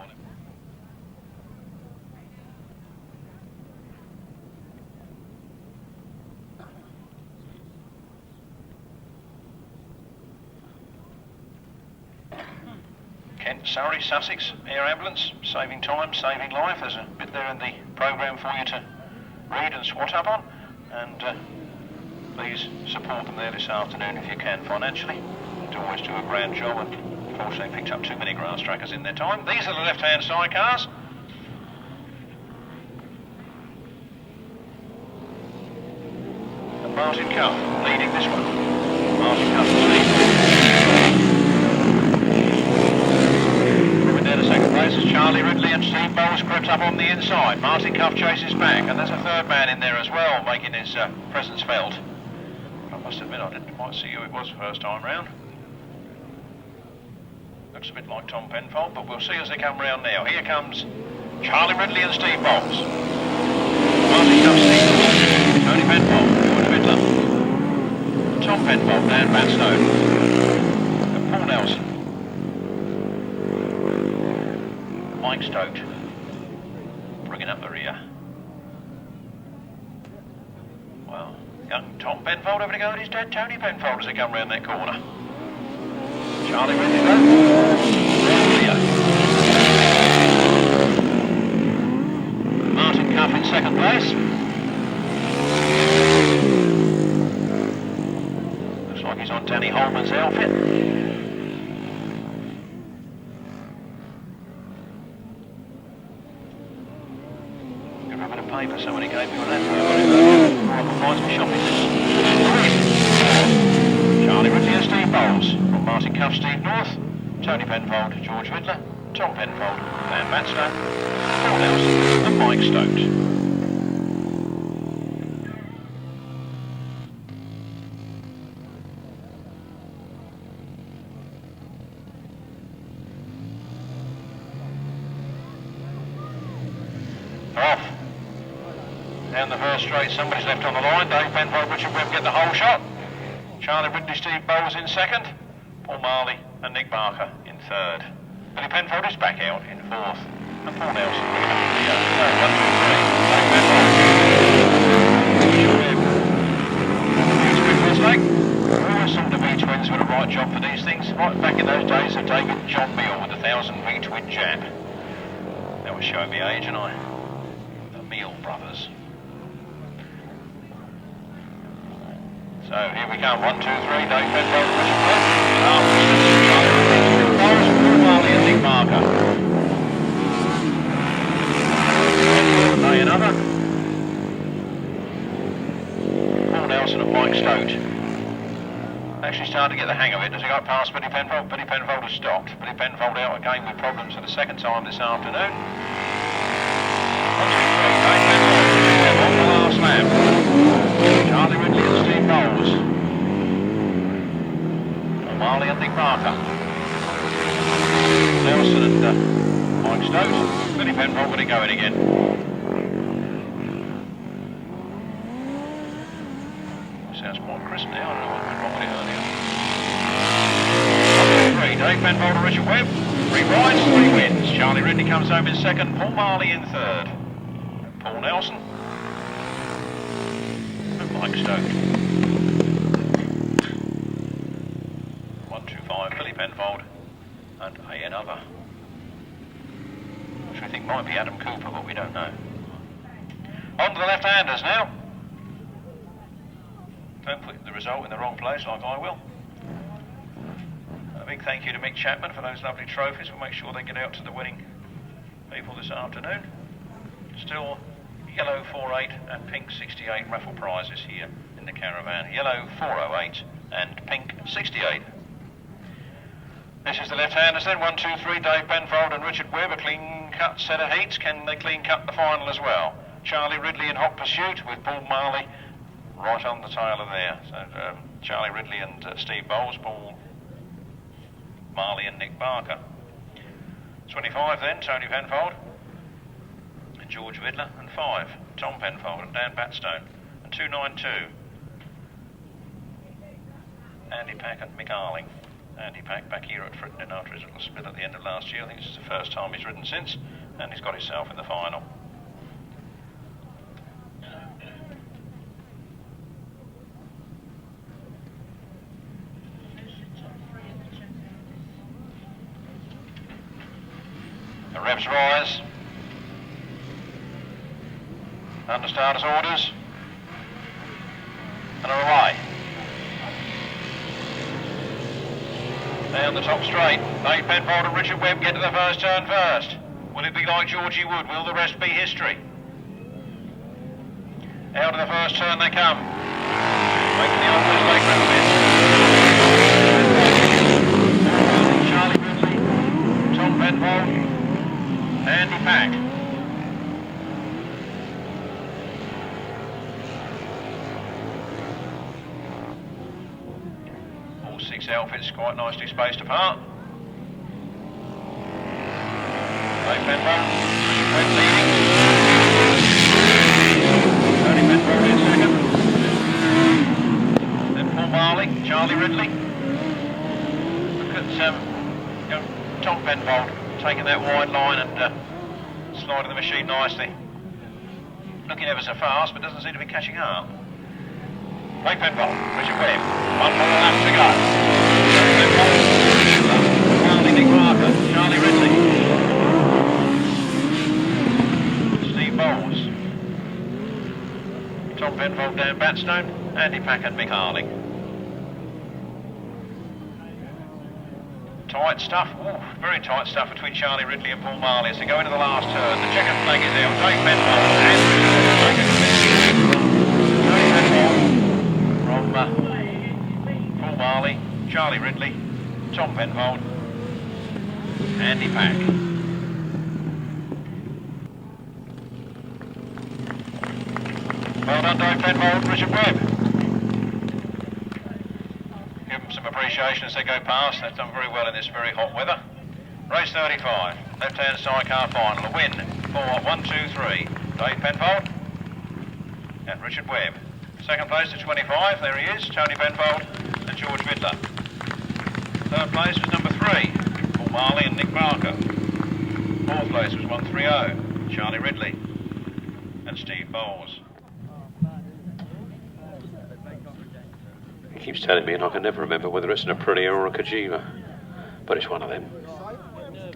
Speaker 4: Kent, Surrey, Sussex, Air Ambulance, saving time, saving life. There's a bit there in the programme for you to read and swat up on, and please support them there this afternoon if you can financially. They always do a grand job, and unfortunately picked up too many grass trackers in their time. These are the left-hand sidecars. Martin Cuff leading this one. Martin Cuff is leading. Moving down to second place as Charlie Ridley and Steve Bowles crept up on the inside. Martin Cuff chases back, and there's a third man in there as well, making his presence felt. I must admit I didn't quite see who it was first time round. Looks a bit like Tom Penfold, but we'll see as they come round now. Here comes Charlie Ridley and Steve Bowles. Martin Cuff, Steve, Tony Penfold, George Ridley, Tom Penfold, Dan Batstone, and Paul Nelson. Mike Stokes bringing up the rear. Well, young Tom Penfold having a go at his dad Tony Penfold as they come round that corner. Charlie Ridley though. Martin Cuff in second place. Looks like he's on Danny Holman's outfit. Give him a bit of paper, somebody gave me one of that. Reminds me shopping list. Charlie Ridley and Steve Bowles. From Martin Cuff, Steve North, Tony Penfold, George Ridley, Tom Penfold, Dan Batstone, Paul Nelson and Mike Stokes. Off. Down the first straight, somebody's left on the line. Dave Penfold, Richard Webb get the whole shot. Charlie Ridley, Steve Bowles in second. Paul Marley and Nick Barker in third. Billy Penfold is back out in fourth. And Paul Nelson bringing up the 1, 2, 3. Dave Penfold. Richard Webb. Always thought the V-twins were the right job for these things. Right back in those days of David John Meal with the 1000 V-twin jab. That was showing me age, and I. The Meal brothers. So here we come, 1, 2, 3, Dave Penfold, Richard Webb, Paul Marley and Nick Barker. Another. Paul Nelson and Mike Stokes. Actually starting to get the hang of it as he got past Billy Penfold. Billy Penfold has stopped. Billy Penfold out again with problems for the second time this afternoon. 1, 2, 3, Dave Penfold, Richard Webb on the last lap. Charlie Ridley and Steve Bowles. Paul Marley and Nick Barker. Nelson and Mike Stokes. Billy Penfold got it going again. Sounds quite crisp now. I don't know what went wrong with it earlier. 1, 2, 3. Dave Penfold and Richard Webb. 3 rides, 3 wins. Charlie Ridley comes home in second. Paul Marley in third. Paul Nelson. Mike Stokes. 1, 2, 5, Billy Penfold and another, which we think might be Adam Cooper, but we don't know. On to the left-handers now. Don't put the result in the wrong place like I will. A big thank you to Mick Chapman for those lovely trophies. We'll make sure they get out to the winning people this afternoon. Still yellow 48 and pink 68 raffle prizes here in the caravan. Yellow 408 and pink 68. This is the left-handers then. 1, 2, 3. Dave Penfold and Richard Webb. A clean-cut set of heats. Can they clean-cut the final as well? Charlie Ridley in hot pursuit with Paul Marley right on the tail of there. So Charlie Ridley and Steve Bowles, Paul Marley and Nick Barker. 25 then, Tony Penfold. George Ridley, and 5, Tom Penfold and Dan Batstone, and 292, Andy Pack and Mick Arling. Andy Pack back here at Frittenden after his little split at the end of last year. I think this is the first time he's ridden since, and he's got himself in the final. The revs rise. Under starters orders, and are away. Down the top straight, Dave Penfold and Richard Webb get to the first turn first. Will it be like Georgie Wood? Will the rest be history? Out of the first turn they come. 6 outfits quite nicely spaced apart. Dave Penfold, Webb leading. Tony Penfold in second. Then Paul Marley, Charlie Ridley. Look at young Tom Penfold taking that wide line and sliding the machine nicely. Looking ever so fast, but doesn't seem to be catching up. Dave Penfold, Richard Webb, 1 more lap to go. Dave Penfold, Marley, Nick Marker, Charlie Ridley. Steve Bowles. Tom Penfold down Batstone, Andy Pack and Mick Harling. Tight stuff, very tight stuff between Charlie Ridley and Paul Marley as they go into the last turn. The checkered flag is out. Dave Penfold and from Paul Marley, Charlie Ridley, Tom Penfold, Andy Pack. Well done, Dave Penfold, Richard Webb. Give them some appreciation as they go past. They've done very well in this very hot weather. Race 35, left-hand sidecar final. A win for 1, 2, 3. Dave Penfold and Richard Webb. Second place to 25, there he is, Tony Penfold and George Vidler. Third place was number 3, Paul Marley and Nick Barker. Fourth place was 130, Charlie Ridley and Steve Bowles.
Speaker 7: He keeps telling me, and I can never remember whether it's an Aprilia or a Cagiva, but it's one of them.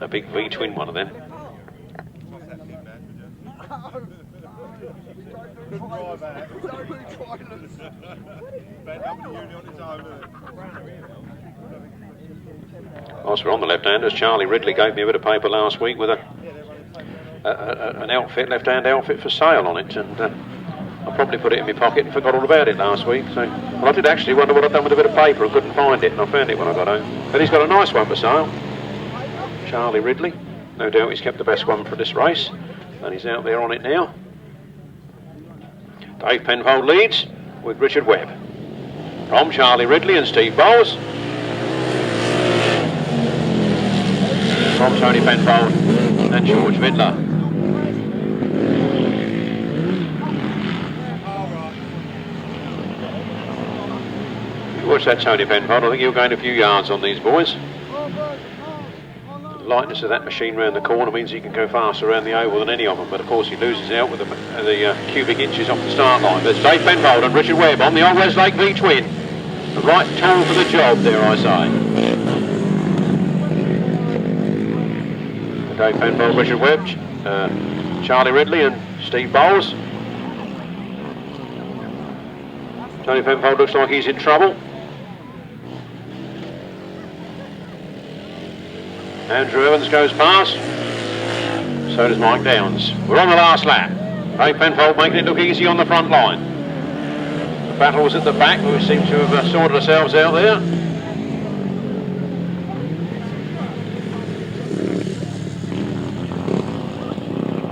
Speaker 7: A big V-twin one of them. Whilst we're on the left-handers, Charlie Ridley gave me a bit of paper last week with an outfit, left-hand outfit for sale on it, and I probably put it in my pocket and forgot all about it last week. So, well, I did actually wonder what I'd done with a bit of paper and couldn't find it, and I found it when I got home. But he's got a nice one for sale. Charlie Ridley. No doubt he's kept the best one for this race, and he's out there on it now. Dave Penfold leads with Richard Webb. From Charlie Ridley and Steve Bowles. From Tony Penfold and George Vidler. Watch that, Tony Penfold. I think you'll gain a few yards on these boys. The lightness of that machine round the corner means he can go faster around the oval than any of them, but of course he loses out with the cubic inches off the start line. There's Dave Penfold and Richard Webb on the Old Westlake V-twin. The right tool for the job, dare I say. Dave Penfold, Richard Webb, Charlie Ridley and Steve Bowles. Tony Penfold looks like he's in trouble. Andrew Evans goes past. So does Mike Downs. We're on the last lap. Dave Penfold making it look easy on the front line. The battle was at the back, but we seem to have sorted ourselves out there.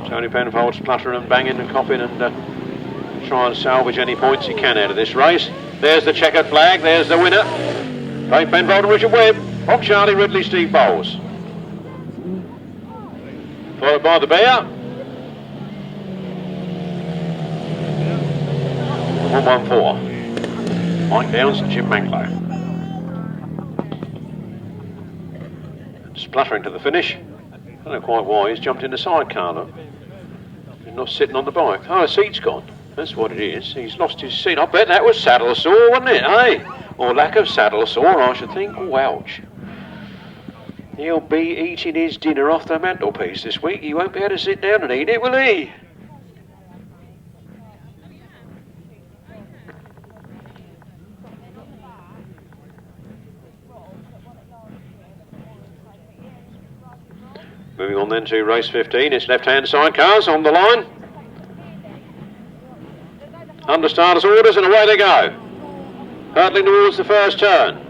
Speaker 7: Tony Penfold's spluttering and banging and coughing and try and salvage any points he can out of this race. There's the checkered flag, there's the winner. Dave Penfold and Richard Webb from Charlie Ridley, Steve Bowles. Followed by the Bear. 114. Mike Downs and Jim Manklow. Spluttering to the finish. I don't know quite why he's jumped in the sidecar, look. He's not sitting on the bike. Oh, the seat's gone. That's what it is. He's lost his seat. I bet that was saddle sore, wasn't it, eh? Or lack of saddle sore, I should think. Oh, ouch. He'll be eating his dinner off the mantelpiece this week. He won't be able to sit down and eat it, will he? Moving on then to race 15. It's left-hand sidecars on the line. Under starters' orders and away they go. Hurtling towards the first turn.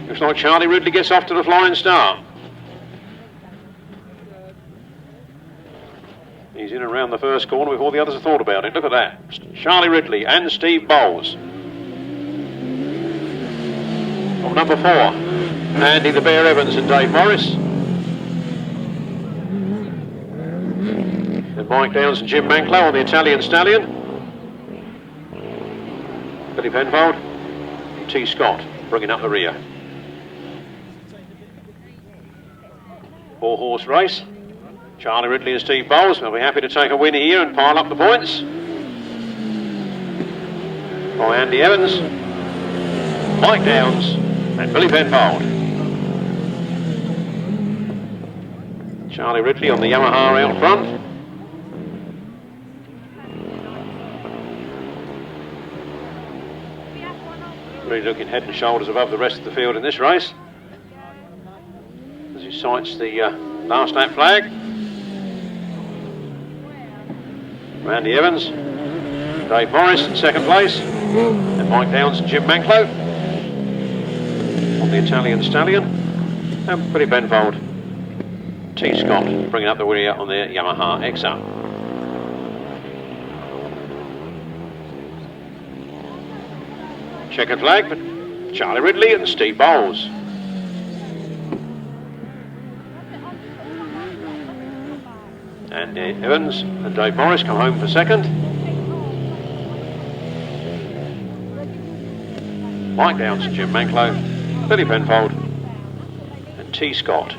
Speaker 7: Looks like Charlie Ridley gets off to the flying start. He's in and around the first corner before the others have thought about it. Look at that. Charlie Ridley and Steve Bowles. number 4, Andy the Bear Evans and Dave Morris. And Mike Downs and Jim Manklow on the Italian Stallion. Billy Penfold, T. Scott bringing up the rear. 4-horse race. Charlie Ridley and Steve Bowles will be happy to take a win here and pile up the points. By Andy Evans, Mike Downs and Billy Penfold. Charlie Ridley on the Yamaha out front. Really looking head and shoulders above the rest of the field in this race as he sights the last lap flag. Andy Evans, Dave Morris in second place, and Mike Downs and Jim Manklow on the Italian Stallion, and Billy Penfold, T. Scott bringing up the rear on the Yamaha XR. Checkered flag for Charlie Ridley and Steve Bowles. Andy Evans and Dave Morris come home for second. Mike Downs and Jim Manklow, Billy Penfold and T. Scott.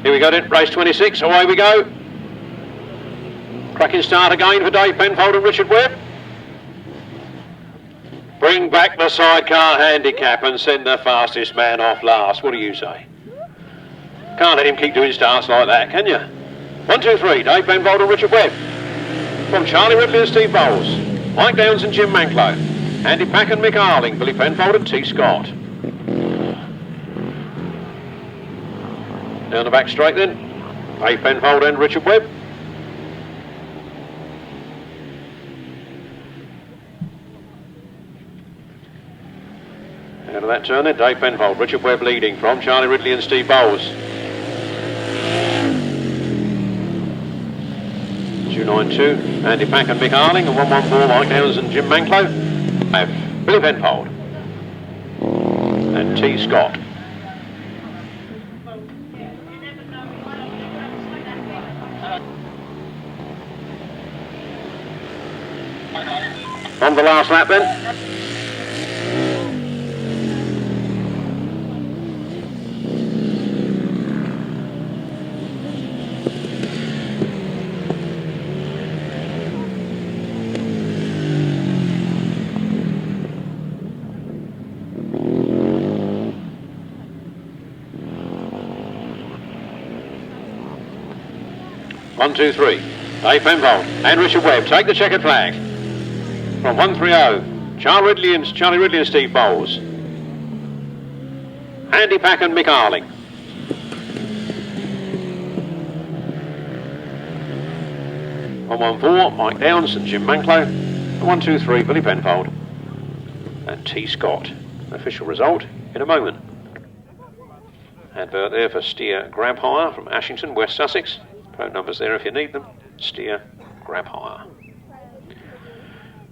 Speaker 7: Here we go then, race 26, away we go. Cracking start again for Dave Penfold and Richard Webb. Bring back the sidecar handicap and send the fastest man off last. What do you say? Can't let him keep doing starts like that, can you? 1, 2, 3, Dave Penfold and Richard Webb. From Charlie Ridley and Steve Bowles, Mike Downs and Jim Manklow, Andy Pack and Mick Arling, Billy Penfold and T. Scott. Down the back straight then, Dave Penfold and Richard Webb. Out of that turn then, Dave Penfold, Richard Webb leading from Charlie Ridley and Steve Bowles. 292, Andy Pack and Mick Arling, and 114, Mike Downs and Jim Manklow. Have Billy Penfold and T. Scott. On the last lap then. One, two, three. Dave Penfold and Richard Webb take the checkered flag. From 130, Charlie Ridley and Steve Bowles. Andy Pack and Mick Arling. On 114, Mike Downs and Jim Manklow. And 123, Billy Penfold and T. Scott. Official result in a moment. Advert there for steer grab hire from Ashington, West Sussex. Phone numbers there if you need them. Steer grab hire.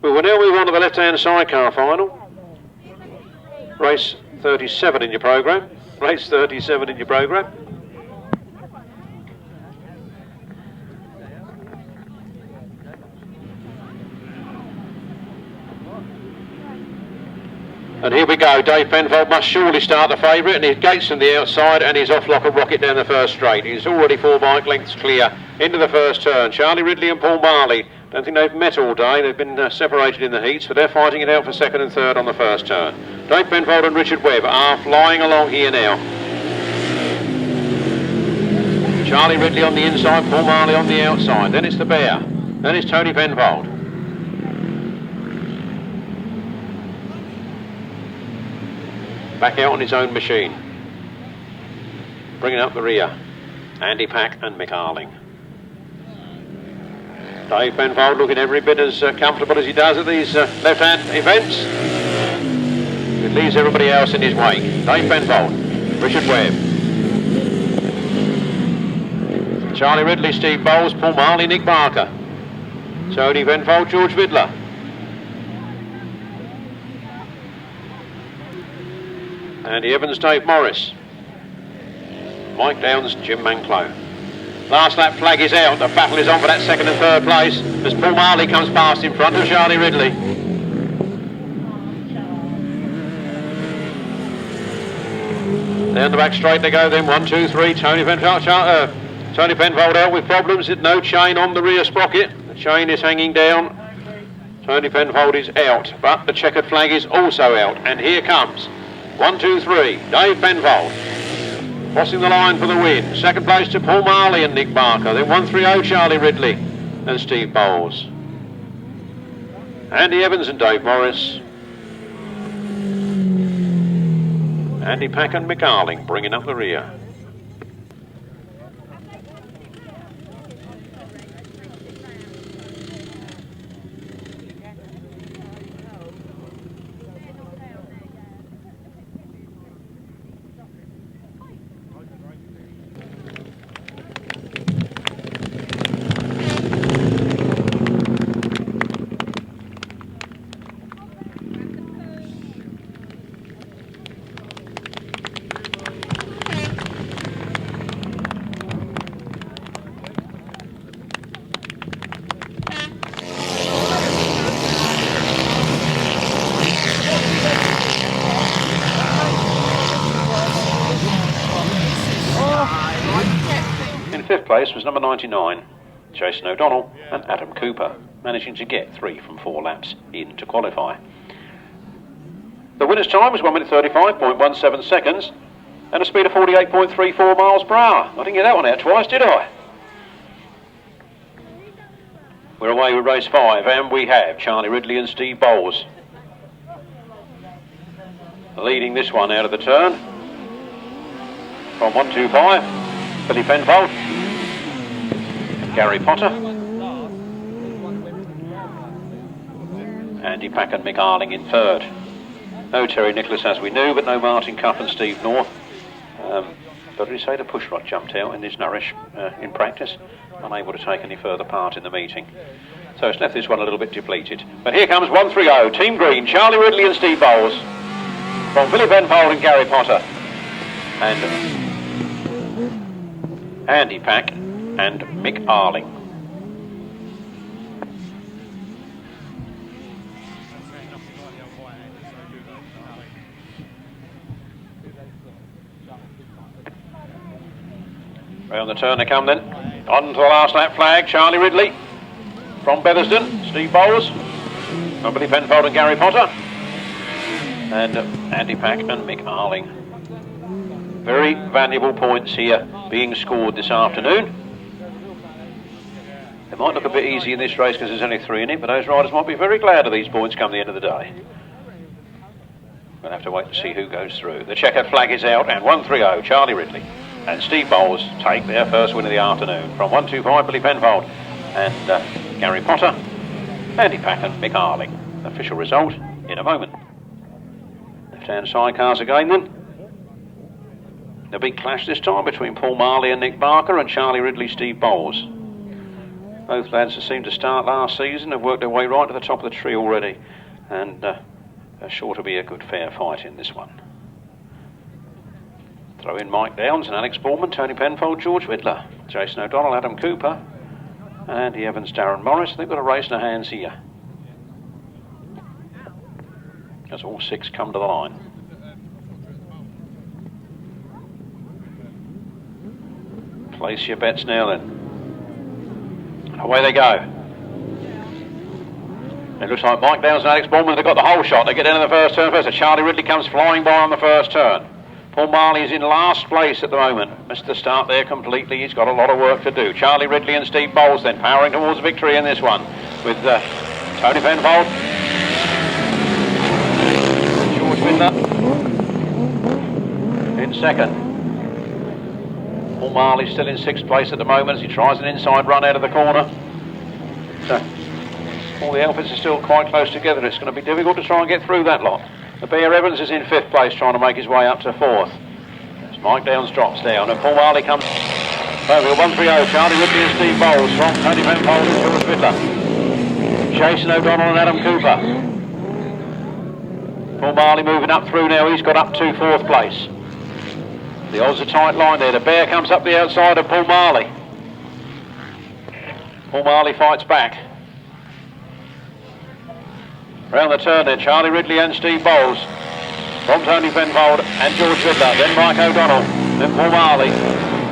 Speaker 7: Well, we'll now move on to the left-hand sidecar final. Race 37 in your programme. Race 37 in your programme. And here we go. Dave Penfold must surely start the favourite, and he gates from the outside and he's off like a rocket down the first straight. He's already 4 bike lengths clear into the first turn. Charlie Ridley and Paul Marley. Don't think they've met all day. They've been separated in the heats, but they're fighting it out for second and third on the first turn. Dave Penfold and Richard Webb are flying along here now. Charlie Ridley on the inside, Paul Marley on the outside. Then it's the Bear. Then it's Tony Penfold. Back out on his own machine. bringing up the rear. Andy Pack and Mick Arling. Dave Penfold looking every bit as comfortable as he does at these left-hand events. It leaves everybody else in his wake. Dave Penfold, Richard Webb, Charlie Ridley, Steve Bowles, Paul Marley, Nick Barker, Tony Penfold, George Vidler. Andy Evans, Dave Morris, Mike Downs, Jim Manclow. Last lap flag is out. The battle is on for that second and third place as Paul Marley comes past in front of Charlie Ridley. Down the back straight they go then. 1, 2, 3. Tony Penfold out with problems. No chain on the rear sprocket. The chain is hanging down. Tony Penfold is out, but the checkered flag is also out. And here comes 1, 2, 3. Dave Penfold crossing the line for the win. Second place to Paul Marley and Nick Barker. Then 1-3-0 Charlie Ridley and Steve Bowles. Andy Evans and Dave Morris. Andy Pack and Mick Arling bringing up the rear. Place was number 99, Jason O'Donnell and Adam Cooper, managing to get 3 from 4 laps in to qualify. The winner's time was 1 minute 35.17 seconds and a speed of 48.34 miles per hour. I didn't get that one out twice, did I? We're away with race 5 and we have Charlie Ridley and Steve Bowles leading this one out of the turn from 125. Billy Penfold, Gary Potter, Andy Pack and Mick Arling in third. No Terry Nicholas as we knew, but no Martin Cuff and Steve North. But we say the push rod jumped out in this Nourish in practice, unable to take any further part in the meeting. So it's left this one a little bit depleted. But here comes 1-3-0, Team Green, Charlie Ridley and Steve Bowles, from Billy Penfold and Gary Potter, and Andy Pack and Mick Arling. Round the turn they come then. On to the last lap flag, Charlie Ridley from Bethersden, Steve Bowles, from Billy Penfold and Gary Potter, and Andy Pack and Mick Arling. Very valuable points here being scored this afternoon. It might look a bit easy in this race because there's only 3 in it, but those riders might be very glad of these points come the end of the day. We'll have to wait to see who goes through. The checkered flag is out and 1-3-0 Charlie Ridley and Steve Bowles take their first win of the afternoon from 1-2-5 Billy Penfold and Gary Potter, Andy Pack and Mick Arling. Official result in a moment. Left-hand sidecars again then. A big clash this time between Paul Marley and Nick Barker and Charlie Ridley, Steve Bowles. Both lads have seemed to start last season, have worked their way right to the top of the tree already, and are sure to be a good fair fight in this one. Throw in Mike Downs and Alex Bourman, Tony Penfold, George Vidler, Jason O'Donnell, Adam Cooper, Andy Evans, Darren Morris. They've got a race in their hands here, as all 6 come to the line. Place your bets now then. Away they go. It looks like Mike Downs and Alex Bourman have got the whole shot. They get into the first turn first. Charlie Ridley comes flying by on the first turn. Paul Marley is in last place at the moment. Missed the start there completely. He's got a lot of work to do. Charlie Ridley and Steve Bowles then powering towards victory in this one with Tony Penfold, George Vidler in second. Paul Marley still in 6th place at the moment as he tries an inside run out of the corner. So, all the outfits are still quite close together. It's going to be difficult to try and get through that lot. The Bear Evans is in 5th place trying to make his way up to 4th. As Mike Downs drops down and Paul Marley comes. So we've got 130, Charlie Ridley and Steve Bowles from Tony Penfold and George Fittler. Jason O'Donnell and Adam Cooper. Paul Marley moving up through now, he's got up to 4th place. The odds are tight line there, the Bear comes up the outside of Paul Marley. Paul Marley fights back. Round the turn then, Charlie Ridley and Steve Bowles from Tony Penfold and George Fittler, then Mike O'Donnell, then Paul Marley,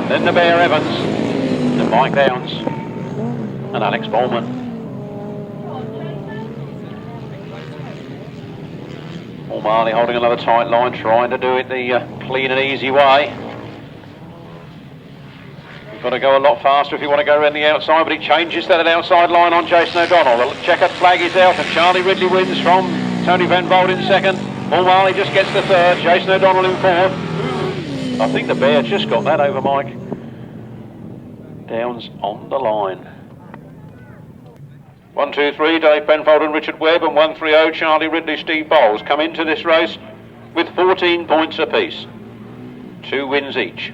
Speaker 7: then the Bear Evans, then Mike Downs and Alex Bowman. Paul Marley holding another tight line, trying to do it the clean and easy way. You've got to go a lot faster if you want to go around the outside, but he changes that outside line on Jason O'Donnell. The checkered flag is out and Charlie Ridley wins from Tony Penfold in 2nd. Paul Marley just gets the 3rd, Jason O'Donnell in 4th. I think the Bear just got that over Mike Downs on the line. 1, 2, 3, Dave Penfold and Richard Webb, and 130, Charlie Ridley, Steve Bowles come into this race with 14 points apiece. 2 wins each.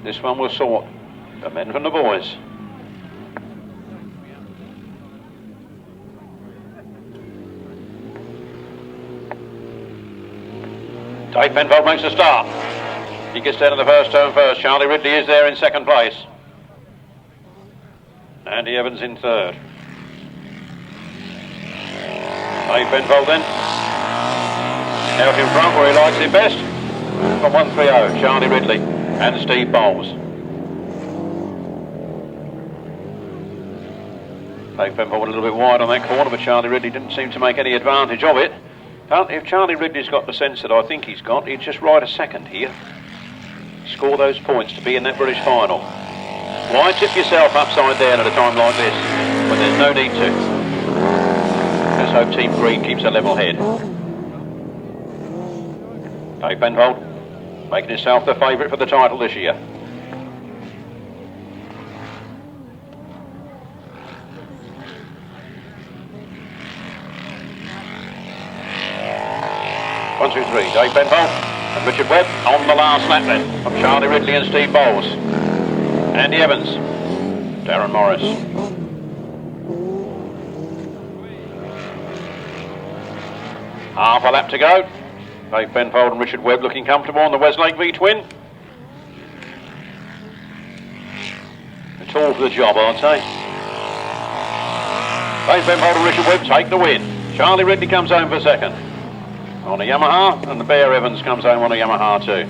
Speaker 7: This one will sort the men from the boys. Dave Penfold makes a start. He gets down to the first turn first. Charlie Ridley is there in 2nd place. Andy Evans in 3rd. Dave Penfold then. Out in front where he likes it best. From 130, Charlie Ridley and Steve Bowles. Dave Penfold a little bit wide on that corner, but Charlie Ridley didn't seem to make any advantage of it. If Charlie Ridley's got the sense that I think he's got, he'd just ride a 2nd here. Score those points to be in that British final. Why tip yourself upside down at a time like this when there's no need to? Let's hope Team Green keeps a level head. Dave Penfold making himself the favourite for the title this year. One, two, three, Dave Penfold and Richard Webb on the last lap then from Charlie Ridley and Steve Bowles. Andy Evans, Darren Morris. Half a lap to go. Dave Penfold and Richard Webb looking comfortable on the Westlake V-twin. It's all for the job, I'd say. Dave Penfold and Richard Webb take the win. Charlie Ridley comes home for 2nd on a Yamaha, and the Bear Evans comes home on a Yamaha too.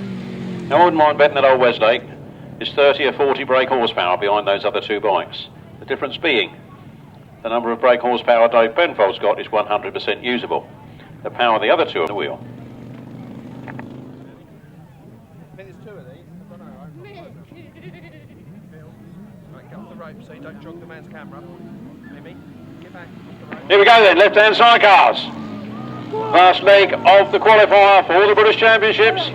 Speaker 7: Now I wouldn't mind betting that old Westlake is 30 or 40 brake horsepower behind those other 2 bikes. The difference being the number of brake horsepower Dave Penfold's got is 100% usable. The power of the other 2 on the wheel.
Speaker 5: I think there's 2 of these. I don't know. Right, get off the rope so you don't jog the man's camera. Mimi, get back off the rope.
Speaker 7: Here we go then, left-hand sidecars. Last leg of the qualifier for the British Championships.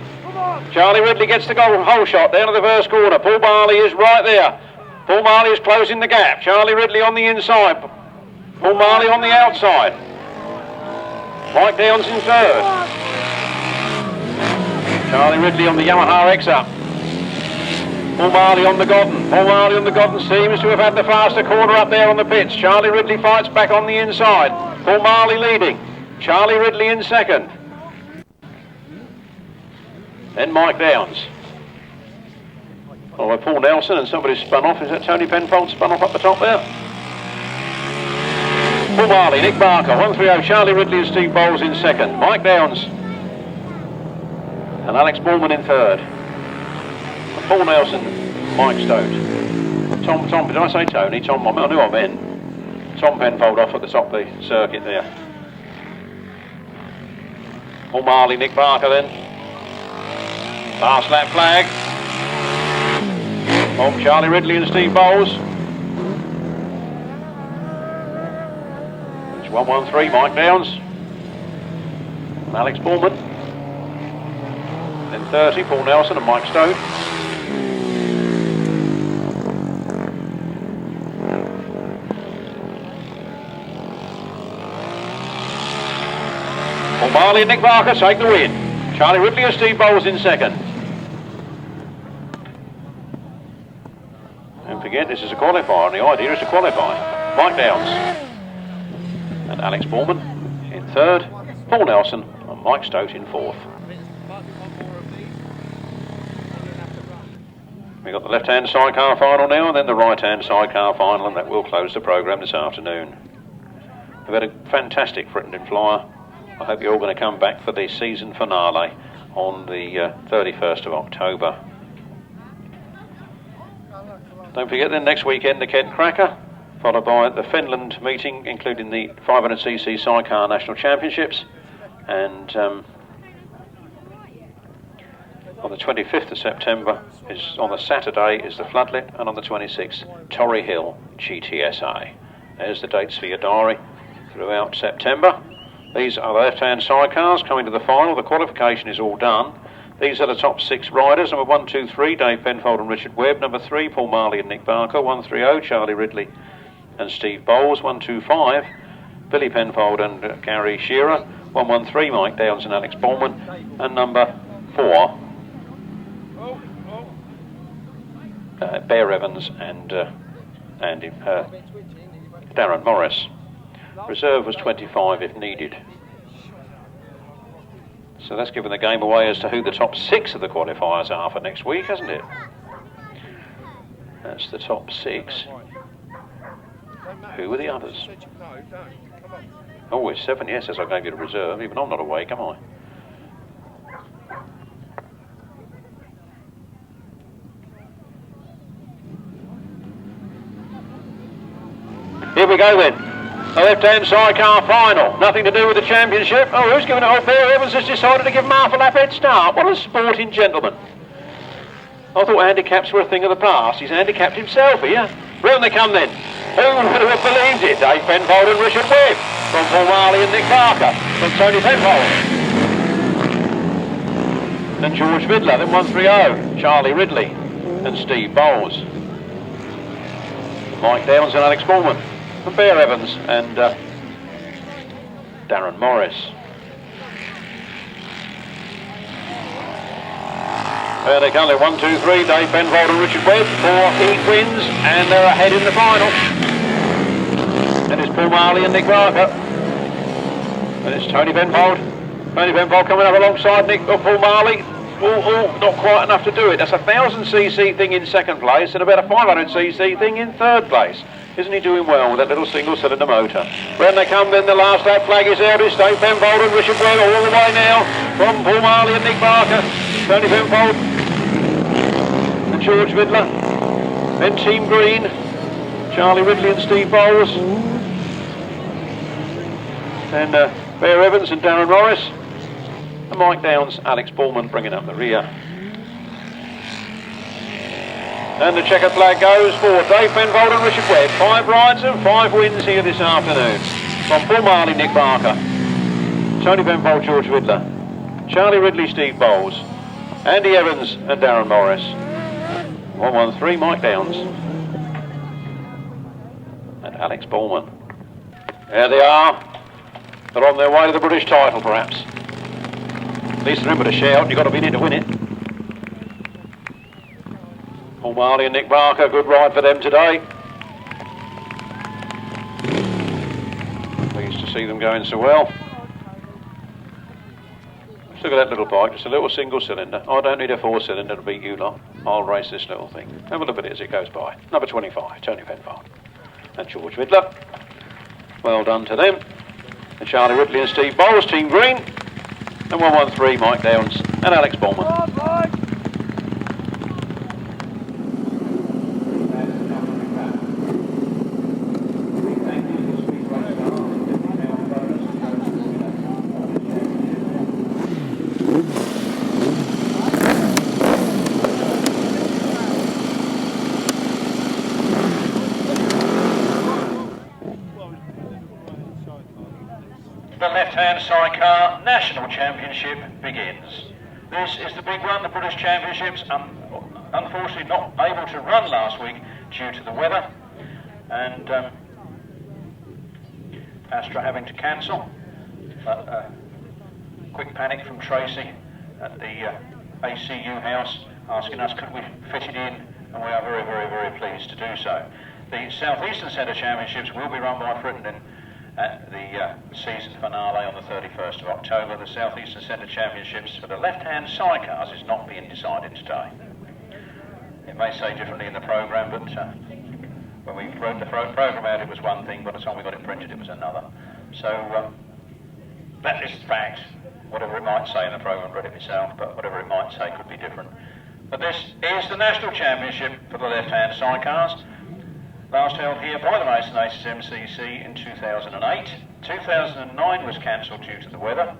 Speaker 7: Charlie Ridley gets the hole shot down to the first corner. Paul Marley is right there. Paul Marley is closing the gap. Charlie Ridley on the inside. Paul Marley on the outside. Mike Downs in 3rd. Charlie Ridley on the Yamaha X-Up. Paul Marley on the Godden. Paul Marley on the Godden seems to have had the faster corner up there on the pits. Charlie Ridley fights back on the inside. Paul Marley leading. Charlie Ridley in 2nd. Then Mike Downs. Oh, Paul Nelson and somebody spun off. Is that Tony Penfold spun off up the top there? Paul Marley, Nick Barker, 130, Charlie Ridley and Steve Bowles in 2nd. Mike Downs and Alex Bowman in 3rd. And Paul Nelson, Mike Stokes. Tom, did I say Tony? Tom, I knew I meant. Tom Penfold off at the top of the circuit there. Paul Marley, Nick Barker then. Last lap flag. From Charlie Ridley and Steve Bowles. It's 113, Mike Downs. And Alex Bowman. Then 30, Paul Nelson and Mike Stone. Marley and Nick Barker take the win. Charlie Ridley and Steve Bowles in second. Don't forget, this is a qualifier, and the idea is to qualify. Mike Downs and Alex Borman in third, Paul Nelson and Mike Stote in fourth. We've got the left-hand sidecar final now, and then the right-hand sidecar final, and that will close the programme this afternoon. We've had a fantastic Frittenden flyer. I hope you're all going to come back for the season finale on the 31st of October. Don't forget then, next weekend the Kent Cracker, followed by the Finland meeting, including the 500cc Sidecar National Championships, and on the 25th of September, on the Saturday, is the Floodlit, and on the 26th, Torrey Hill GTSA. There's the dates for your diary throughout September. These are the left-hand sidecars coming to the final. The qualification is all done. These are the top 6 riders. Number 1, 2, 3, Dave Penfold and Richard Webb. Number 3, Paul Marley and Nick Barker. 130, Charlie Ridley and Steve Bowles. 125, Billy Penfold and Gary Shearer. 113, Mike Downs and Alex Bowman. And number 4, Bear Evans and Darren Morris. Reserve was 25 if needed. So that's given the game away as to who the top 6 of the qualifiers are for next week, hasn't it? That's the top 6. Who are the others? Oh, it's 7, yes, as I gave you the reserve. Even I'm not awake, am I? Here we go then. The left-hand sidecar final. Nothing to do with the championship. Oh, who's giving it? Oh, Bear Evans has decided to give him half a lap head start. What a sporting gentleman. I thought handicaps were a thing of the past. He's handicapped himself here. Round they come then. Who would have believed it? Dave Penfold and Richard Webb. From Paul Marley and Nick Barker. From Tony Penfold. And George Vidler. Then 130. Charlie Ridley and Steve Bowles. Mike Downs and Alex Borman. And Bear Evans and Darren Morris. There they come, they're 1, 2, 3, Dave Penfold and Richard Webb, 4 heat wins, and they're ahead in the final. And it's Paul Marley and Nick Barker. And it's Tony Penfold. Tony Penfold coming up alongside Paul Marley. Oh, not quite enough to do it. That's a 1000cc thing in second place and about a 500cc thing in third place. Isn't he doing well with that little single-cylinder motor? When they come then, the last lap flag is out. It's Dave Penfold and Richard Webb all the way now from Paul Marley and Nick Barker. Tony Penfold and George Vidler. Then Team Green, Charlie Ridley and Steve Bowles. Then Bear Evans and Darren Morris. And Mike Downs, Alex Bowman bringing up the rear. And the checkered flag goes for Dave Penfold and Richard Webb. 5 rides and 5 wins here this afternoon. From Paul Marley, Nick Barker, Tony Penfold, George Vidler, Charlie Ridley, Steve Bowles, Andy Evans and Darren Morris. 113, Mike Downs and Alex Bowman. There they are. They're on their way to the British title, perhaps. At least remember to shout, you've got to be in it to win it. Paul Marley and Nick Barker, good ride for them today. Pleased to see them going so well. Let's look at that little bike, just a little single cylinder. I don't need a 4-cylinder to beat you lot. I'll race this little thing. Have a look at it as it goes by. Number 25, Tony Penfold. And George Vidler. Well done to them. And Charlie Ridley and Steve Bowles, Team Green. And 113, Mike Downs and Alex Bowman. The left-hand sidecar National Championship begins. This is the big one, the British Championships. Unfortunately not able to run last week due to the weather and Astra having to cancel. But quick panic from Tracy at the ACU house, asking us could we fit it in, and we are very, very, very pleased to do so. The South Eastern Centre Championships will be run by Frittenden at the season finale on the 31st of October. The South Eastern Centre Championships for the left-hand sidecars is not being decided today. It may say differently in the programme, but when we wrote the programme out, it was one thing. By the time we got it printed, it was another. So that is fact. Whatever it might say in the programme, read it myself, but whatever it might say could be different. But this is the National Championship for the left-hand sidecars. Last held here by the Mason Aces MCC in 2008. 2009 was cancelled due to the weather.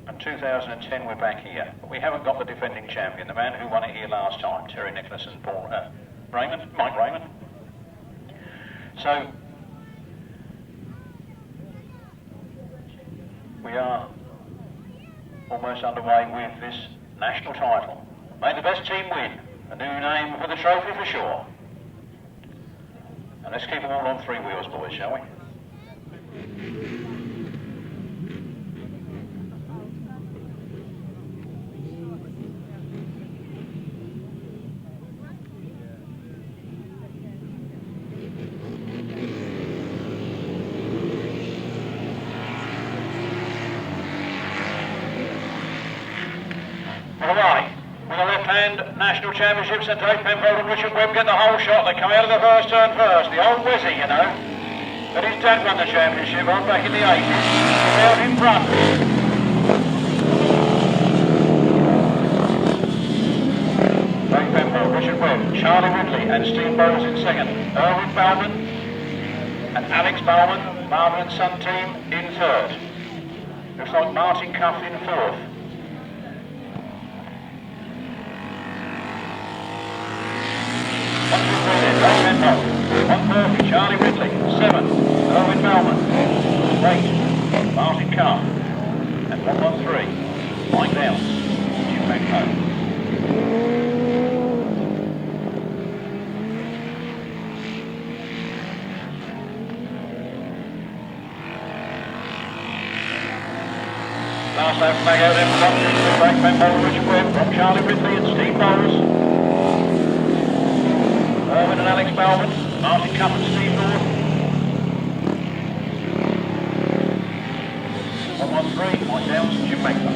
Speaker 7: And 2010 we're back here. But we haven't got the defending champion, the man who won it here last time, Terry Nicholas and Mike Raymond. So we are almost underway with this national title. May the best team win. A new name for the trophy for sure. And let's keep them all on three wheels, boys, shall we? National Championships, and Dave Penfold and Richard Webb get the whole shot. They come out of the first turn first. The old Wizzy, you know. But his dad won the championship on back in the 80s. He's out in front. Dave Penfold, Richard Webb, Charlie Ridley and Steve Bowles in second. Erwin Bowman and Alex Bowman, Marvin and Son team in third. Looks like Martin Cuff in fourth. Dave Penfold, 130, Charlie Ridley, 7, Erwin Bowman, 8, Martin Cuff, and 113, Mike Downs, Jim Penfold. Last lap flag out there for Dave Penfold and Richard Webb from Charlie Ridley and Steve Bowles. Erwin and Alex Bowman, Martin Cuff and Steve North. 113, Mike Downs and Jim Maker.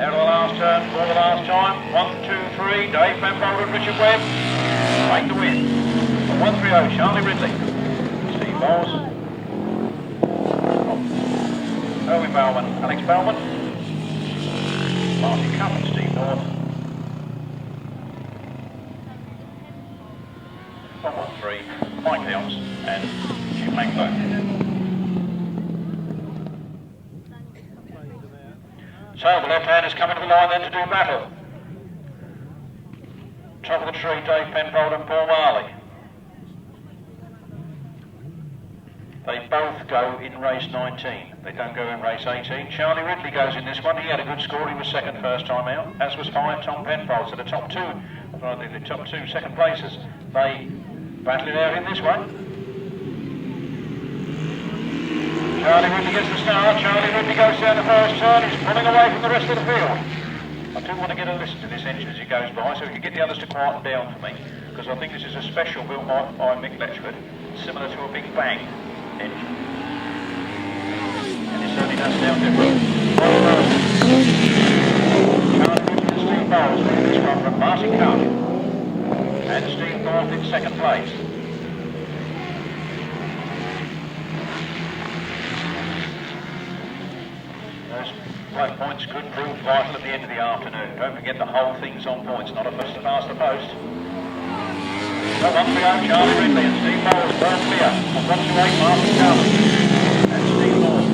Speaker 7: Out of the last turn for the last time. 1, 2, 3, Dave Penfold and Richard Webb make the win. 130, Charlie Ridley, Steve Bowles. Erwin Bowman, Alex Bowman, Martin Cuff and Steve North. 113, Mike Downs and Jim Langlow. So the left-handers come into the line then to do battle. Top of the tree, Dave Penfold and Paul Marley. They both go in race 19. They don't go in race 18. Charlie Ridley goes in this one. He had a good score. He was second first time out, as was 5 Tom Penfold. So the top two, the top two second places, they battle it out in this one. Charlie Ridley gets the start. Charlie Ridley goes down the first turn. He's pulling away from the rest of the field. I do want to get a listen to this engine as it goes by, so we can get the others to quieten down for me, because I think this is a special built by Mick Letchford, similar to a Big Bang engine. And it certainly does sound different. Charlie Ridley and Steve Bowles winning this one from Martin Cuff. And Steve North in second place. Those flat points could prove vital at the end of the afternoon. Don't forget the whole thing's on points, not a first past the post. So 130, Charlie Ridley and Steve Bowles, first clear. On 128, Martin Cuff and Steve North.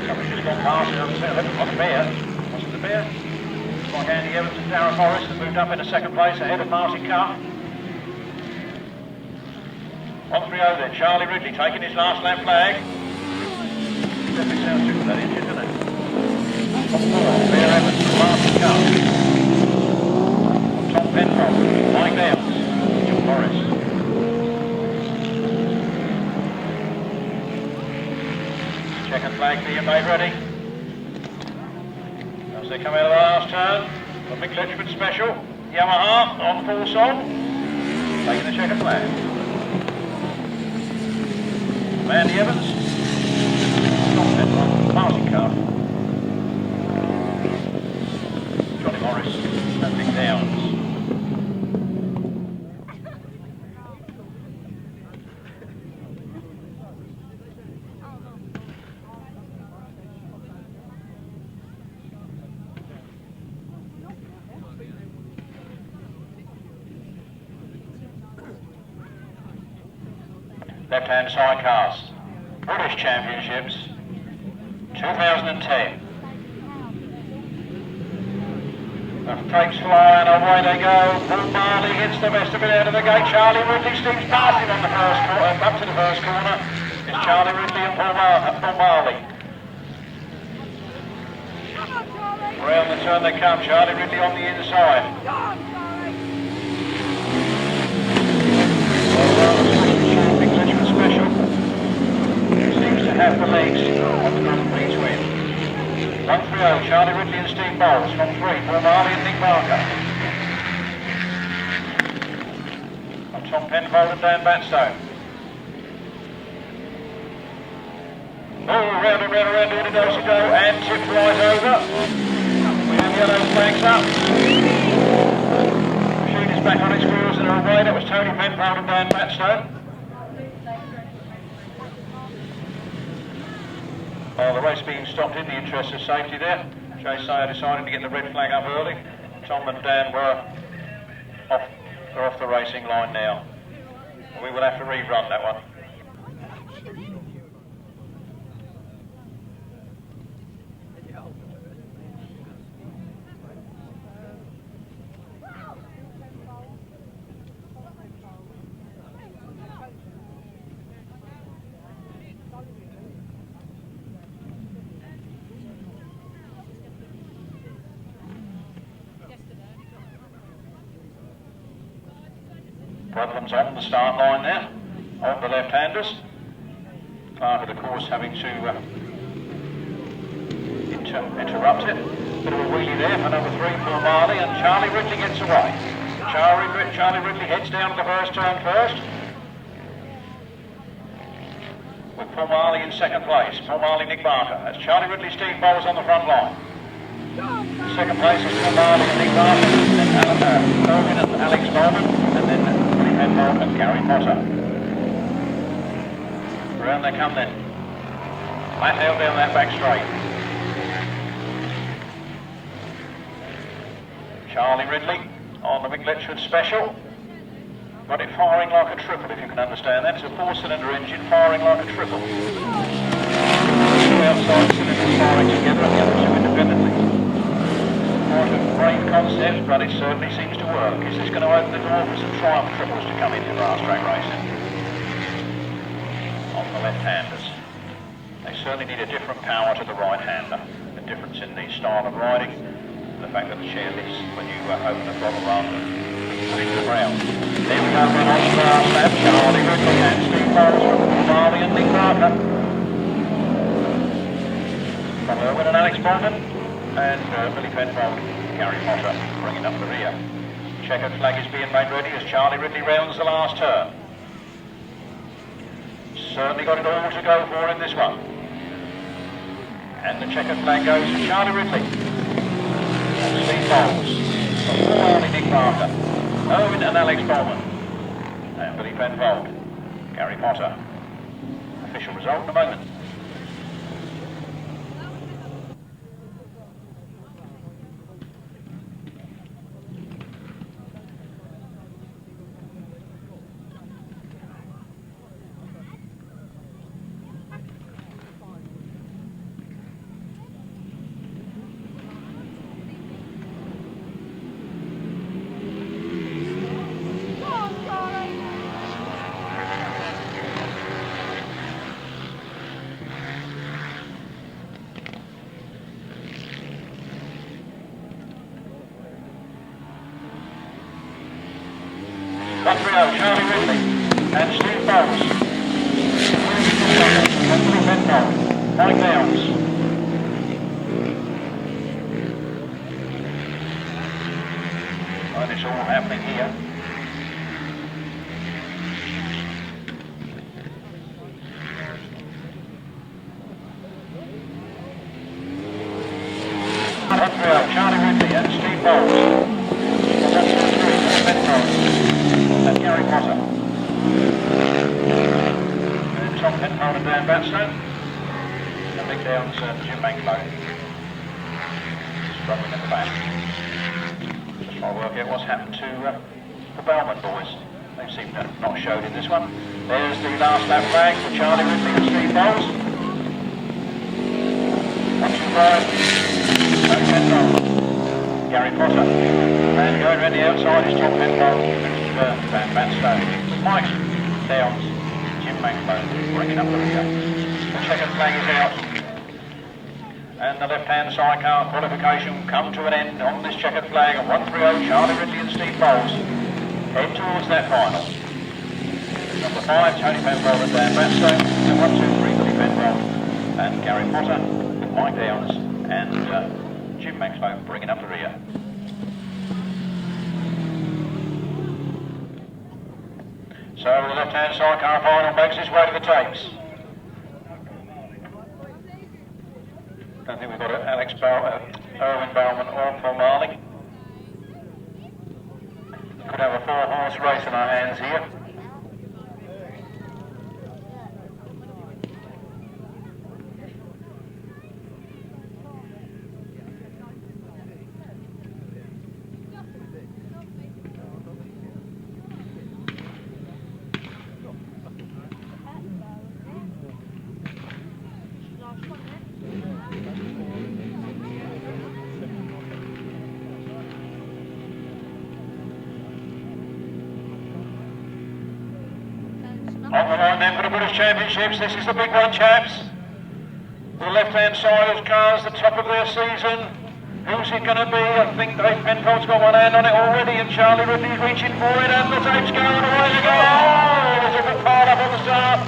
Speaker 7: Somebody should have gone past it on the bear. Bear. Like Andy Evans and Darren Morris have moved up into second place ahead of Martin Cuff. 130 then, Charlie Ridley taking his last lap flag. Definitely sounds good for that engine, doesn't it? 4, Bear Evans and Martin Cuff. Tom Penfold, Mike Downs, Morris. Checkered flag being made ready. As they come out of the last turn, the Mick Letchford Special, Yamaha on full song, taking the checkered flag. Andy Evans, Tom Penfold, passing car. Johnny Morris and Nick Downs. Left-hand sidecars, British Championships, 2010. The fakes fly and away they go. Paul Marley hits the best of it out of the gate. Charlie Ridley steams past him on the first corner, up to the first corner. It's Charlie Ridley and Paul Marley. Around the turn they come, Charlie Ridley on the inside. Special seems to have the legs on the Grand Prix twin. 130, Charlie Ridley and Steve Bowles from 3, Paul Marley and Nick Barker. From Tom Penfold and Dan Batstone. Oh, round and round and round, doing a do-si-do, and tipped right over. We have yellow flags up. Machine is back on its wheels and are away. That was Tony Penfold and Dan Batstone. Well, the race being stopped in the interest of safety there. Jay Sayer decided to get the red flag up early. Tom and Dan were off the racing line now. We will have to rerun that one. Problems on the start line there, on the left-handers. Clerk of the course having to interrupt it. Bit of a wheelie there for number 3, Paul Marley, and Charlie Ridley gets away. Charlie Ridley heads down to the first turn first. With Paul Marley in second place. Paul Marley, Nick Barker. That's Charlie Ridley, Steve Bowles on the front line. Second place is Paul Marley and Nick Barker, then Holman and Alex Holman, and then Will Penfold and Gary Potter. Around they come then. Flat held down that back straight. Charlie Ridley on the Mick Letchford Special. Got it firing like a triple, if you can understand that. It's a 4-cylinder engine firing like a triple. Two outside cylinders firing together and the other two independently. Quite a brave concept, but it certainly seems to work. Is this going to open the door for some Triumph triples to come in Grasstrack racing? On the left-handers. They certainly need a different power to the right-hander. The difference in the style of riding, the fact that the chair lifts when you open the throttle rather than pushing the ground. There we go, then on the grass lap, Charlie Ridley and Steve Bowles from Paul Marley and Nick Barker. From Irwin and Alex Bolton. And Will Penfold, Gary Potter bringing up the rear. Checkered flag is being made ready as Charlie Ridley rounds the last turn. Certainly got it all to go for in this one. And the checkered flag goes to Charlie Ridley. And Steve Bowles. From Paul Marley, Nick Barker. Irwin and Alex Bowman. And Will Penfold, Gary Potter. Official result in a moment.
Speaker 4: 130, Charlie Ridley and Steve Bowles. Tony Penfold, Mike Downs. And it's all happening here. Charlie Ridley and Steve Bowles. Tony Penfold and Gary Potter. And Tom Penfold and Dan Batstone. And Mick Downs and Jim Manklow. Struggling at the back. Just trying to work out what's happened to the Bowman boys. They seem to have not showed in this one. There's the last lap flag for Charlie Ridley and Steve Bowles. 1, 2, 5. Tony Penfold. Gary Potter, and going around the outside is Tom Penfold and Van Batstone. Mike Downs, Jim Manklow bringing up the rear. The checkered flag is out, and the left-hand sidecar qualification come to an end on this checkered flag of 130 Charlie Ridley and Steve Bowles head towards that final. Number 5 Tony Penfold and Dan Batstone, and 1, 2, 3 Willie Penfold and Gary Potter with Mike Downs and Jim Manklow bringing up the rear. So the left-hand sidecar final makes its way to the tapes. Don't think we've got Erwin Bowman or Paul Marley. Could have a 4-horse race in our hands here. On the line then for the British Championships, this is the big one, chaps. The left-hand side of cars, the top of their season. Who's it going to be? I think Dave Penfold's got one hand on it already, and Charlie Ridley's reaching for it, and the tape's going away to go. Oh, there's a big pile up on the start.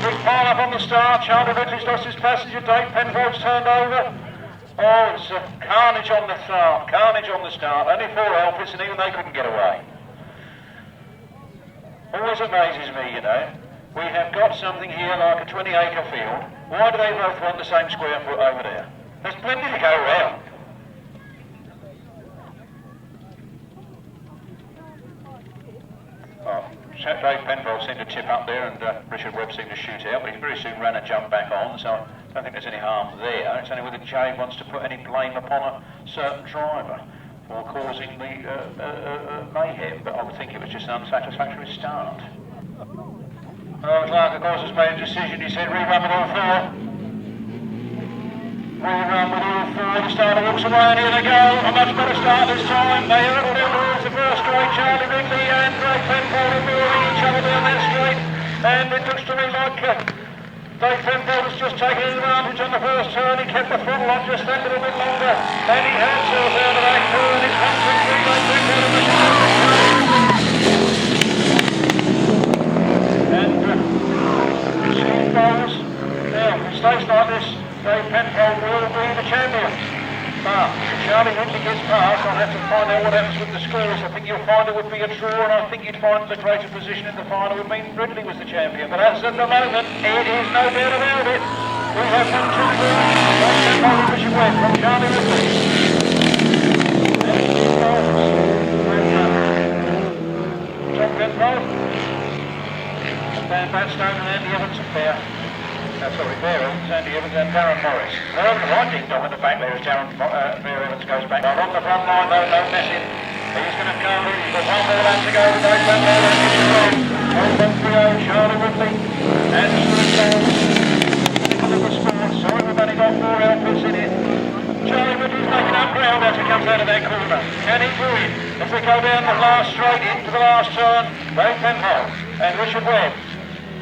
Speaker 4: Big pile up on the start. Charlie Ridley's lost his passenger. Dave Penfold's turned over. Oh, it's a carnage on the start. Carnage on the start. Only 4 helpers, and even they couldn't get away. Always amazes me, you know. We have got something here like a 20-acre field. Why do they both want the same square foot over there? There's plenty to go around. Oh, Dave Penfold seemed to tip up there, and Richard Webb seemed to shoot out, but he very soon ran a jump back on, so I don't think there's any harm there. It's only whether Jay wants to put any blame upon a certain driver for causing the mayhem, but I would think it was just an unsatisfactory start. Clark, of course, has made a decision. He said rerun with all 4. Rerun with all 4. The starter walks away, and here they go. A much better start this time. They are all down towards the first straight. Charlie Ridley and Dave Penfold are mirroring each other down that straight. And it looks to me like Dave Penfold has just taken advantage on the first turn. He kept the throttle on just that little bit longer. And he has himself out of that turn. It's 1, 2, 3, Dave Penfold. Now, in mistakes like this, Dave Penfold will be the champion. But if Charlie Ridley gets past, I'll have to find out what happens with the scores. I think you'll find it would be a draw, and I think you'd find the greater position in the final would mean Ridley was the champion. But as at the moment, it is no doubt about it. We have 1, 2, 3. Dave Penfold and Richard Webb from Charlie Ridley. Tom Penfold. Dan Batstone and Andy Evans are fair. Bear Evans, Andy Evans and Darren Morris. Well, the right ding dong at the back there as Bear Evans goes back. Well, on the front line though, no messing. He's going to come in, he's got 1 more lap to go. Dave Penfold and Richard Webb. 1-1-3-0, Charlie Ridley and Steve Bowles. Look at the sport, so we've only got 4 outfits in it. Charlie Ridley's making up ground as he comes out of that corner. Can he do it? As they go down the last straight into the last turn, Dave Penfold and Richard Webb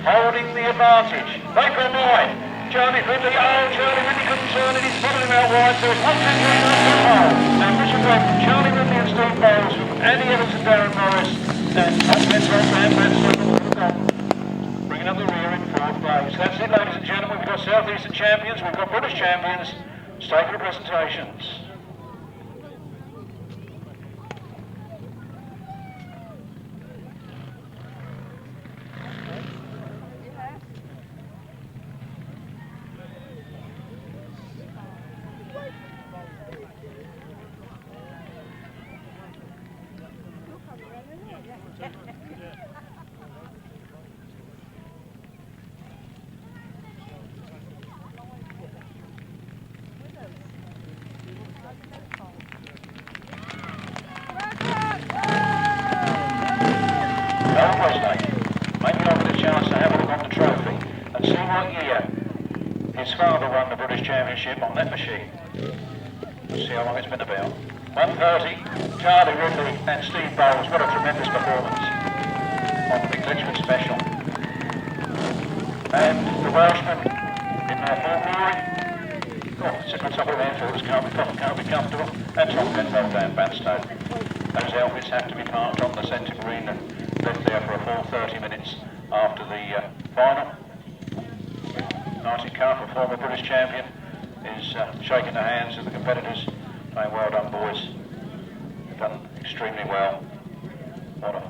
Speaker 4: holding the advantage. They've gone wide. Charlie Ridley, Charlie Ridley couldn't turn it. He's putting him out wide. So it's 1, 2, 3, Dave Penfold. And Richard Webb, Charlie Ridley and Steve Bowles, Andy Evans and Darren Morris. and Tom Penfold and bringing up the rear in 4th place. That's it, ladies and gentlemen. We've got South Eastern champions, we've got British champions. Stay for the presentations. Maybe I'll get a chance to have a look on the trophy and see what year his father won the British Championship on that machine. See how long it's been about. 1:30, Charlie Ridley and Steve Bowles. What a tremendous performance on the Big Litchford Special. And the Welshman in their full glory. Oh, sitting on top of the airfields can't be comfortable. And Tom Penfold and Banstow. Those outfits have to be parked on the centre green and left there for a full 30 minutes after the final. Martin Carr, former British champion, is shaking the hands of the competitors, saying, well done boys, you've done extremely well. What a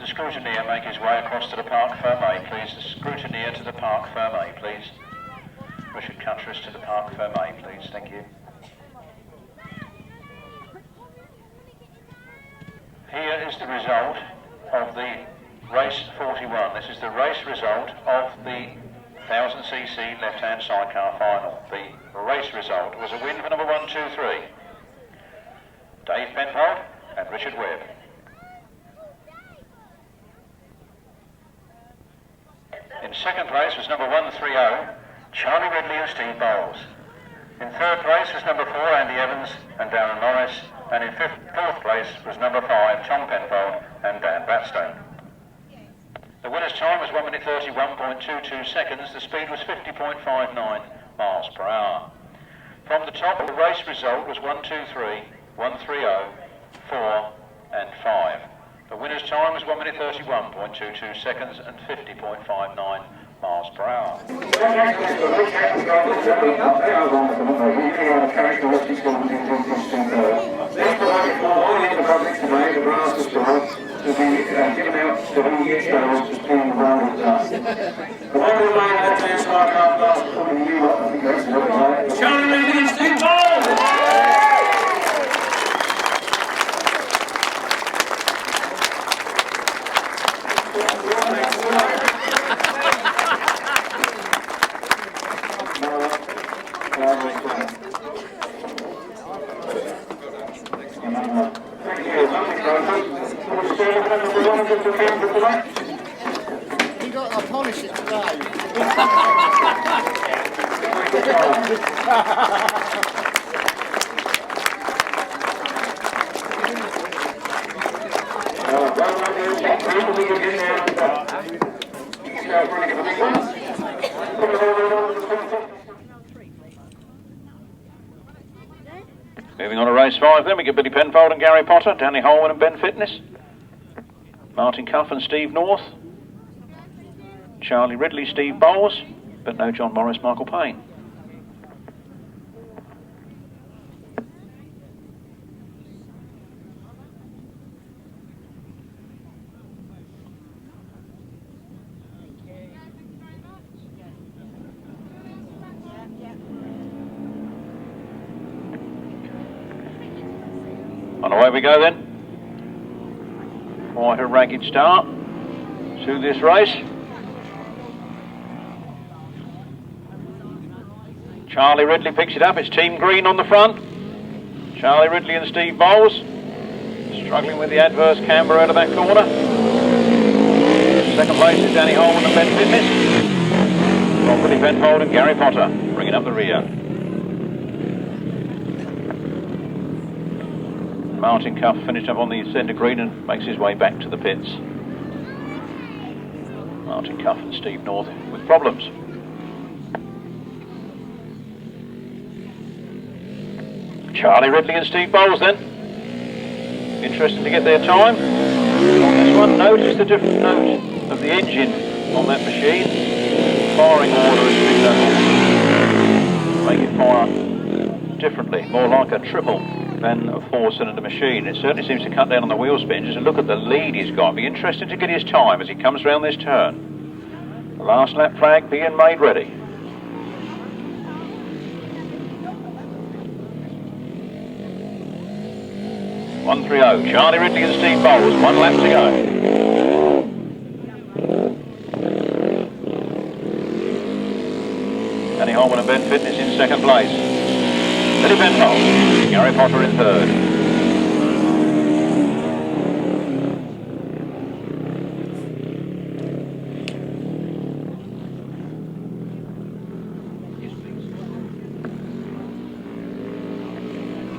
Speaker 4: scrutineer make his way across to the Parc Fermé, please. The scrutineer to the Parc Fermé, please. Richard Cuttress to the Parc Fermé, please. Thank you. Here is the result of the race 41. This is the race result of the 1000cc left-hand sidecar final. The race result was a win for number 1, 2, 3. Dave Penfold and Richard Webb. In second place was number 130, Charlie Ridley and Steve Bowles. In third place was number 4, Andy Evans and Darren Morris. And in fourth place was number 5, Tom Penfold and Dan Batstone. The winner's time was 1 minute 31.22 seconds. The speed was 50.59 miles per hour. From the top, the race result was 1, 2, 3, 130, 4 and 5. The winner's time was 1 minute 31.22 seconds and 50.59 miles per hour.
Speaker 6: This provided for all in the public today, the Masters Qualifier will be given out to all year shows as being awarded us. The one who made that dance like our last calling you up, I think that's what it's like. Charlie Ridley and Steve Bowles!
Speaker 2: You got to polish it today.
Speaker 7: Moving on to race 5 then, we get Billy Penfold and Gary Potter, Danny Holman and Ben Fitness, Martin Cuff and Steve North, Charlie Ridley, Steve Bowles, but no John Morris, Michael Payne. And away we go then. Quite a ragged start to this race. Charlie Ridley picks it up. It's Team Green on the front. Charlie Ridley and Steve Bowles struggling with the adverse camber out of that corner. Second place is Danny Holman and Ben Fitness. Tony Penfold and Gary Potter bringing up the rear. Martin Cuff finished up on the centre green and makes his way back to the pits. Martin Cuff and Steve North with problems. Charlie Ridley and Steve Bowles then. Interesting to get their time. On this one, notice the different note of the engine on that machine. Firing order has been done. Make it fire differently, more like a triple than a 4-cylinder machine. It certainly seems to cut down on the wheel spin. Just look at the lead he's got. It'll be interesting to get his time as he comes round this turn. The last lap flag being made ready. .130, Charlie Ridley and Steve Bowles, 1 lap to go. Danny Holman and Ben Fitness in second place. Tony Penfold, Gary Potter in third.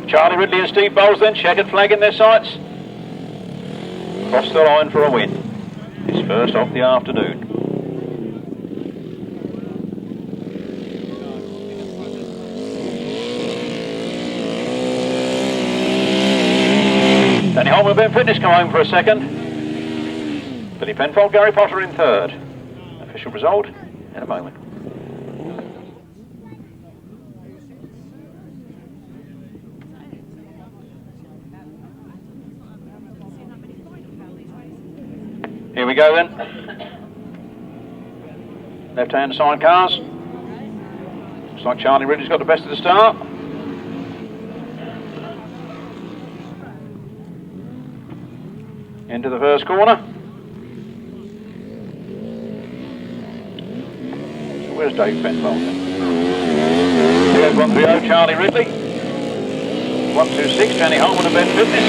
Speaker 7: Charlie Ridley and Steve Bowles then, checkered flag in their sights. Cross the line for a win. His first of the afternoon. Danny Holman and Ben Fitness come home for a second. Billy Penfold, Gary Potter in third. Official result in a moment. Here we go then. Left-hand sidecars. Looks like Charlie Ridley's got the best of the start. Into the first corner. So where's Dave Penfold then? Here's 130, Charlie Ridley. 126, Danny Holman and Ben Fitness.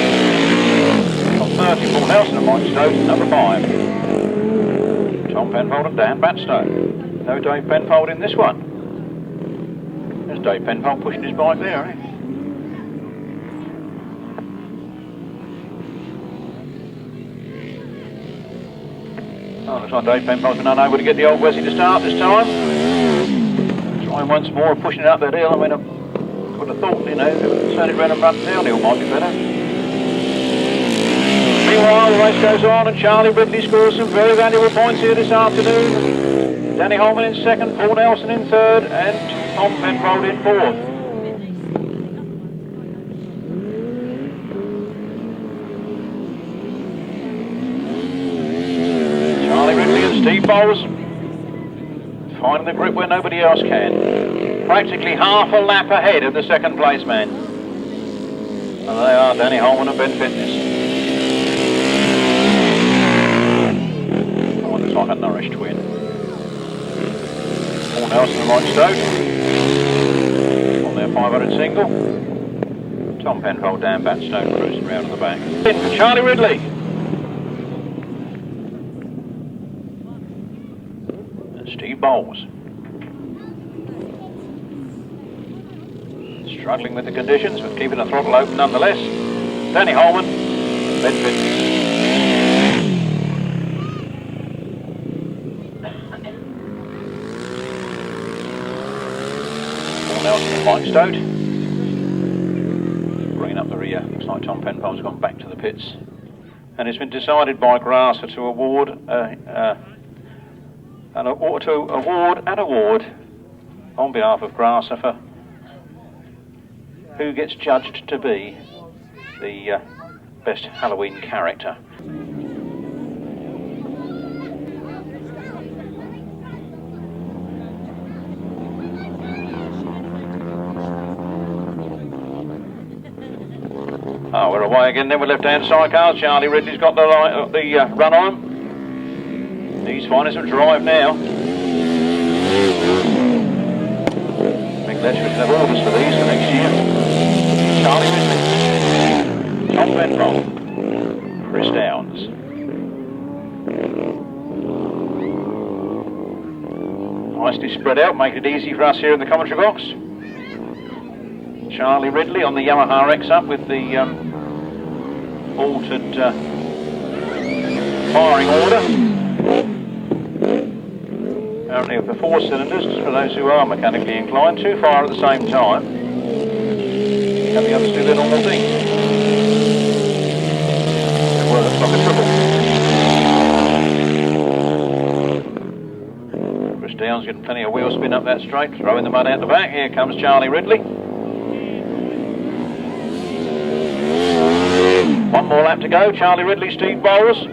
Speaker 7: 30, Paul Nelson and Mike Stokes, number 5. Tom Penfold and Dan Batstow. No Dave Penfold in this one. There's Dave Penfold pushing his bike there, eh? Oh, looks like Dave Penfold's been unable to get the old Wessie to start this time. Trying once more, pushing it up that hill. I mean, I would have thought, you know, turn it round and run downhill might be better. Meanwhile, the race goes on and Charlie Ridley scores some very valuable points here this afternoon. Danny Holman in second, Paul Nelson in third and Tom Penfold in fourth. Charlie Ridley and Steve Bowles finding the grip where nobody else can. Practically half a lap ahead of the second place man. And they are Danny Holman and Ben Fitness. Like a nourished twin. Paul Nelson and Mike Stokes on their 500 single. Tom Penfold, Dan Batstow cruising round at the back. In for Charlie Ridley. And Steve Bowles. Struggling with the conditions but keeping the throttle open nonetheless. Danny Holman, Ben Fitness. Mike Stokes bringing up the rear. Looks like Tom Penfold's gone back to the pits, and it's been decided by Grasser to award an award on behalf of Grasser for who gets judged to be the best Halloween character. Oh, we're away again then with left-hand sidecars. Charlie Ridley's got the run on. He's finding some drive now. Big Better we can have orders for these for next year. Charlie Ridley, Tom Penfold, Chris Downs. Nicely spread out, make it easy for us here in the commentary box. Charlie Ridley on the Yamaha X up with the altered firing order. Apparently with the 4 cylinders, for those who are mechanically inclined, 2 fire at the same time. And the others do their normal thing. It works like a triple. Chris Downs getting plenty of wheel spin up that straight, throwing the mud out the back. Here comes Charlie Ridley. One more lap to go. Charlie Ridley, Steve Bowles.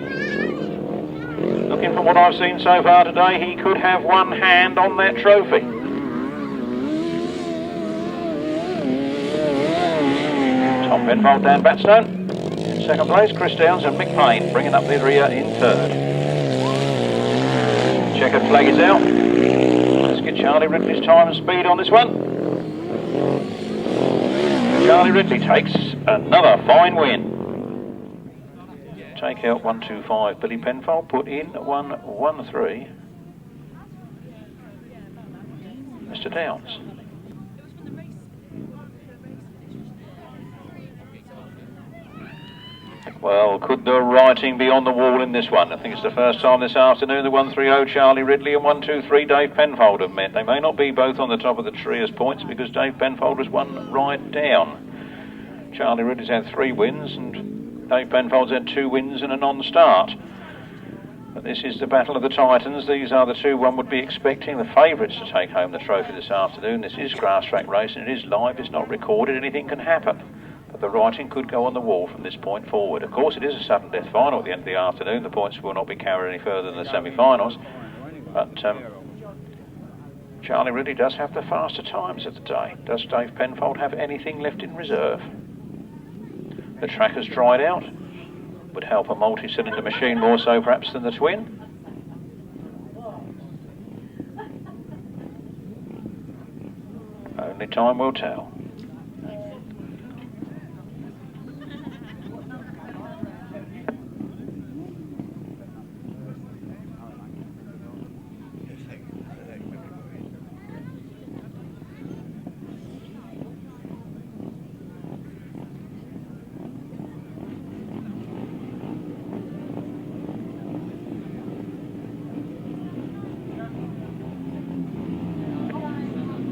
Speaker 7: Looking from what I've seen so far today, he could have one hand on that trophy. Tom Penfold, Dan Batstone in second place. Chris Downs and Mick Payne bringing up the rear in third. Checkered flag is out. Let's get Charlie Ridley's time and speed on this one. Charlie Ridley takes another fine win. Take out 125. Billy Penfold, put in 113. Mr. Downs. Well, could the writing be on the wall in this one? I think it's the first time this afternoon the 130 Charlie Ridley and 123 Dave Penfold have met. They may not be both on the top of the tree as points because Dave Penfold was one ride down. Charlie Ridley's had 3 wins and Dave Penfold's had 2 wins and a non-start. But this is the battle of the Titans. These are the 2 one would be expecting the favourites to take home the trophy this afternoon. This is Grasstrack racing. It is live. It's not recorded. Anything can happen. But the writing could go on the wall from this point forward. Of course, it is a sudden death final at the end of the afternoon. The points will not be carried any further than the semi-finals. But Charlie Ridley does have the faster times of the day. Does Dave Penfold have anything left in reserve? The track has dried out. Would help a multi-cylinder machine more so perhaps than the twin. Only time will tell.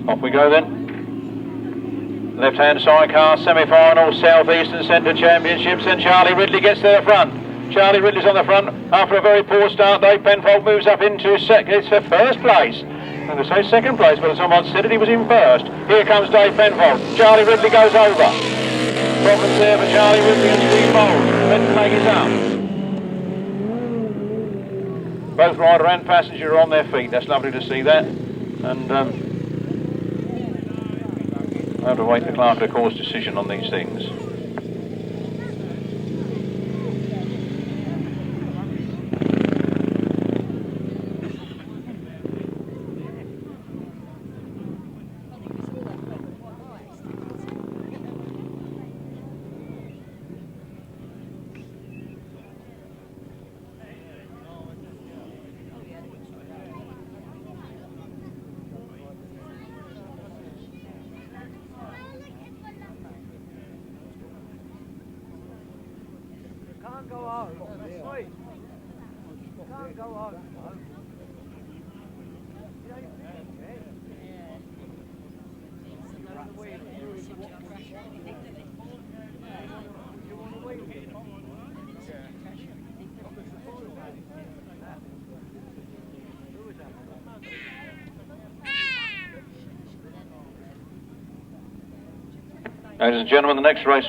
Speaker 7: Off we go then. Left-hand sidecar, semi-final, South-East and Centre Championships, and Charlie Ridley gets to the front. Charlie Ridley's on the front after a very poor start. Dave Penfold moves up into second. It's for first place. I'm going to say second place, but someone said it, he was in first. Here comes Dave Penfold. Charlie Ridley goes over. Problems there for Charlie Ridley and Steve Bowles. Red flag is up. Both rider and passenger are on their feet. That's lovely to see that. And I have to wait the clerk of course decision on these things. Ladies and gentlemen, the next race.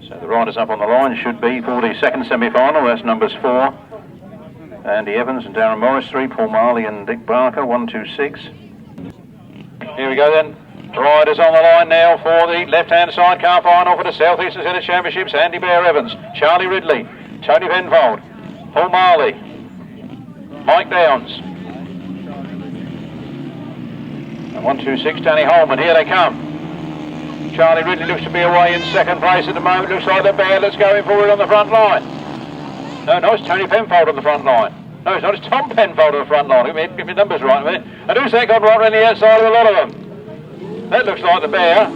Speaker 7: So the riders up on the line should be for the second semi-final. That's numbers 4, Andy Evans and Darren Morris, 3. Paul Marley and Dick Barker, 1, 2, 6. Here we go then. Riders on the line now for the left-hand sidecar final for the South Eastern Centre Championships. Andy Bear Evans, Charlie Ridley, Tony Penfold, Paul Marley, Mike Downs. And 1, 2, 6, Danny Holman. Here they come. Charlie Ridley looks to be away in second place at the moment. Looks like the Bear that's going forward on the front line. No, it's Tony Penfold on the front line. No, it's not. It's Tom Penfold on the front line. Give me numbers right a minute. And who's that got right around the outside of a lot of them? That looks like the Bear.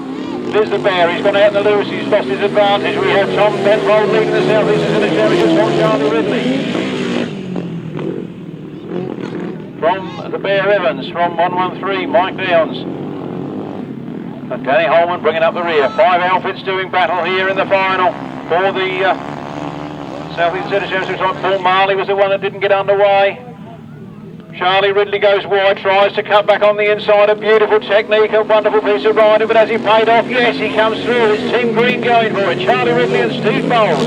Speaker 7: There's the Bear. He's gone out in the loose. He's lost his advantage. We have Tom Penfold leading the South Eastern Centre Championships from Charlie Ridley. From the Bear Evans, from 113, Mike Downs. And Danny Holman bringing up the rear. 5 outfits doing battle here in the final for the South Eastern Centre Championships. Paul Marley was the one that didn't get underway. Charlie Ridley goes wide, tries to cut back on the inside. A beautiful technique, a wonderful piece of riding, but has he paid off? Yes, he comes through. It's Team Green going for it. Charlie Ridley and Steve Bowles.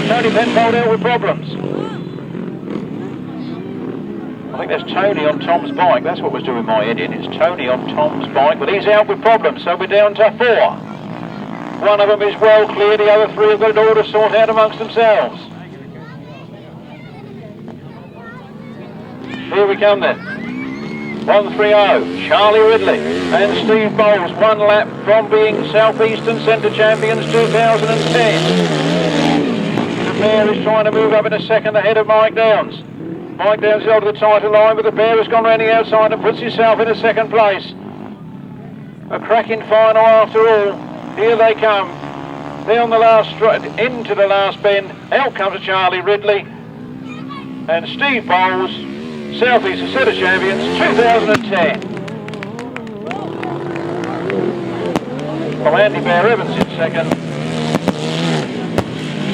Speaker 7: Tony Penfold out with problems. I think that's Tony on Tom's bike. That's what was doing my head in. It's Tony on Tom's bike, but he's out with problems, so we're down to 4. One of them is well clear, the other 3 have got it all to sort out amongst themselves. Here we come then. 130, Charlie Ridley and Steve Bowles, 1 lap from being South Eastern Centre Champions 2010. The Bear is trying to move up in a second ahead of Mike Downs. Mike Downs is over the title line, but the Bear has gone round the outside and puts himself in a second place. A cracking final after all. Here they come. They're on the last straight, into the last bend. Out comes Charlie Ridley and Steve Bowles, South Eastern Centre Champions 2010. From Andy Bear Evans in second.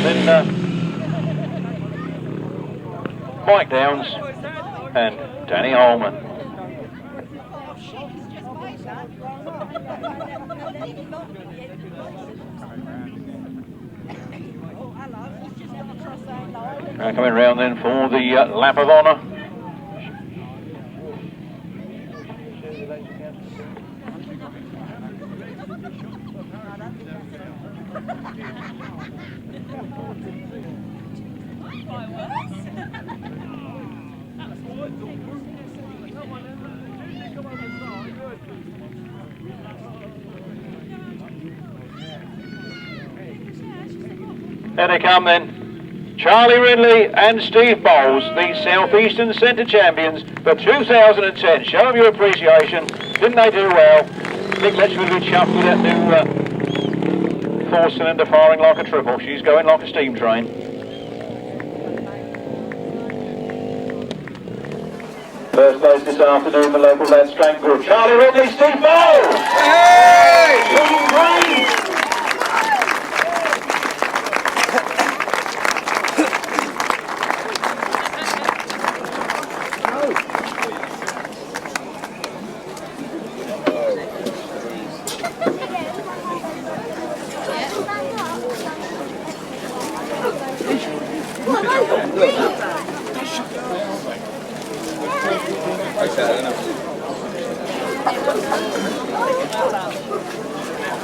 Speaker 7: Then Mike Downs and Danny Holman. Coming round then for the lap of honour. There they come then. Charlie Ridley and Steve Bowles, the South Eastern Centre Champions for 2010. Show them your appreciation. Didn't they do well? Nick Letchford will be chuffed with that new 4-cylinder firing like a triple. She's going like a steam train. First place this afternoon, the local Grasstrack group. Charlie Ridley, Steve Bowles! Hey! Team Green!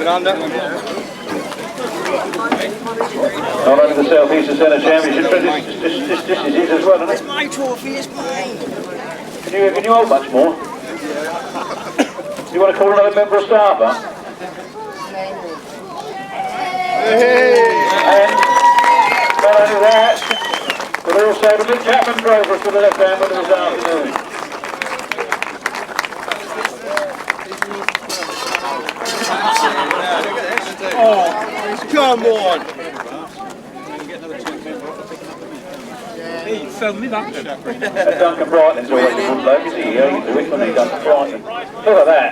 Speaker 8: On that one.
Speaker 7: Not only the South Eastern Centre Championship, but this is it as well, isn't it?
Speaker 8: It's my trophy, it's mine.
Speaker 7: Can you hold much more? You want to call another member of staff up? And not only that, but also the big Chapman drove us to the left-hand winner this afternoon.
Speaker 8: Oh, come on! He fell me back.
Speaker 7: Duncan Brighton's always a good bloke, is he? Yeah, you do it when he Duncan Brighton. Look at that.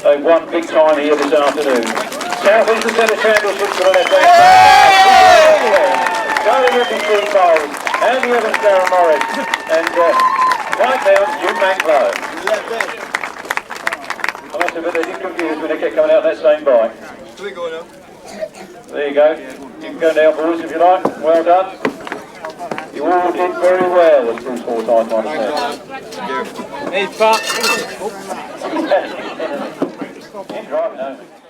Speaker 7: They've won big time here this afternoon. South Eastern Centre Championships for the left hand. Charlie Ridley, Steve Bowles, Andy Evans, Darren Morris, and Mike Downs, Jim Manclow. I must admit they did confuse us when they kept coming out that same bike.
Speaker 8: Do we go now?
Speaker 4: There you go. You can go now, boys, if you like. Well done. You all did very well, as Bruce Forsyth might have said.
Speaker 8: Hey, Pat.
Speaker 4: He's right, no.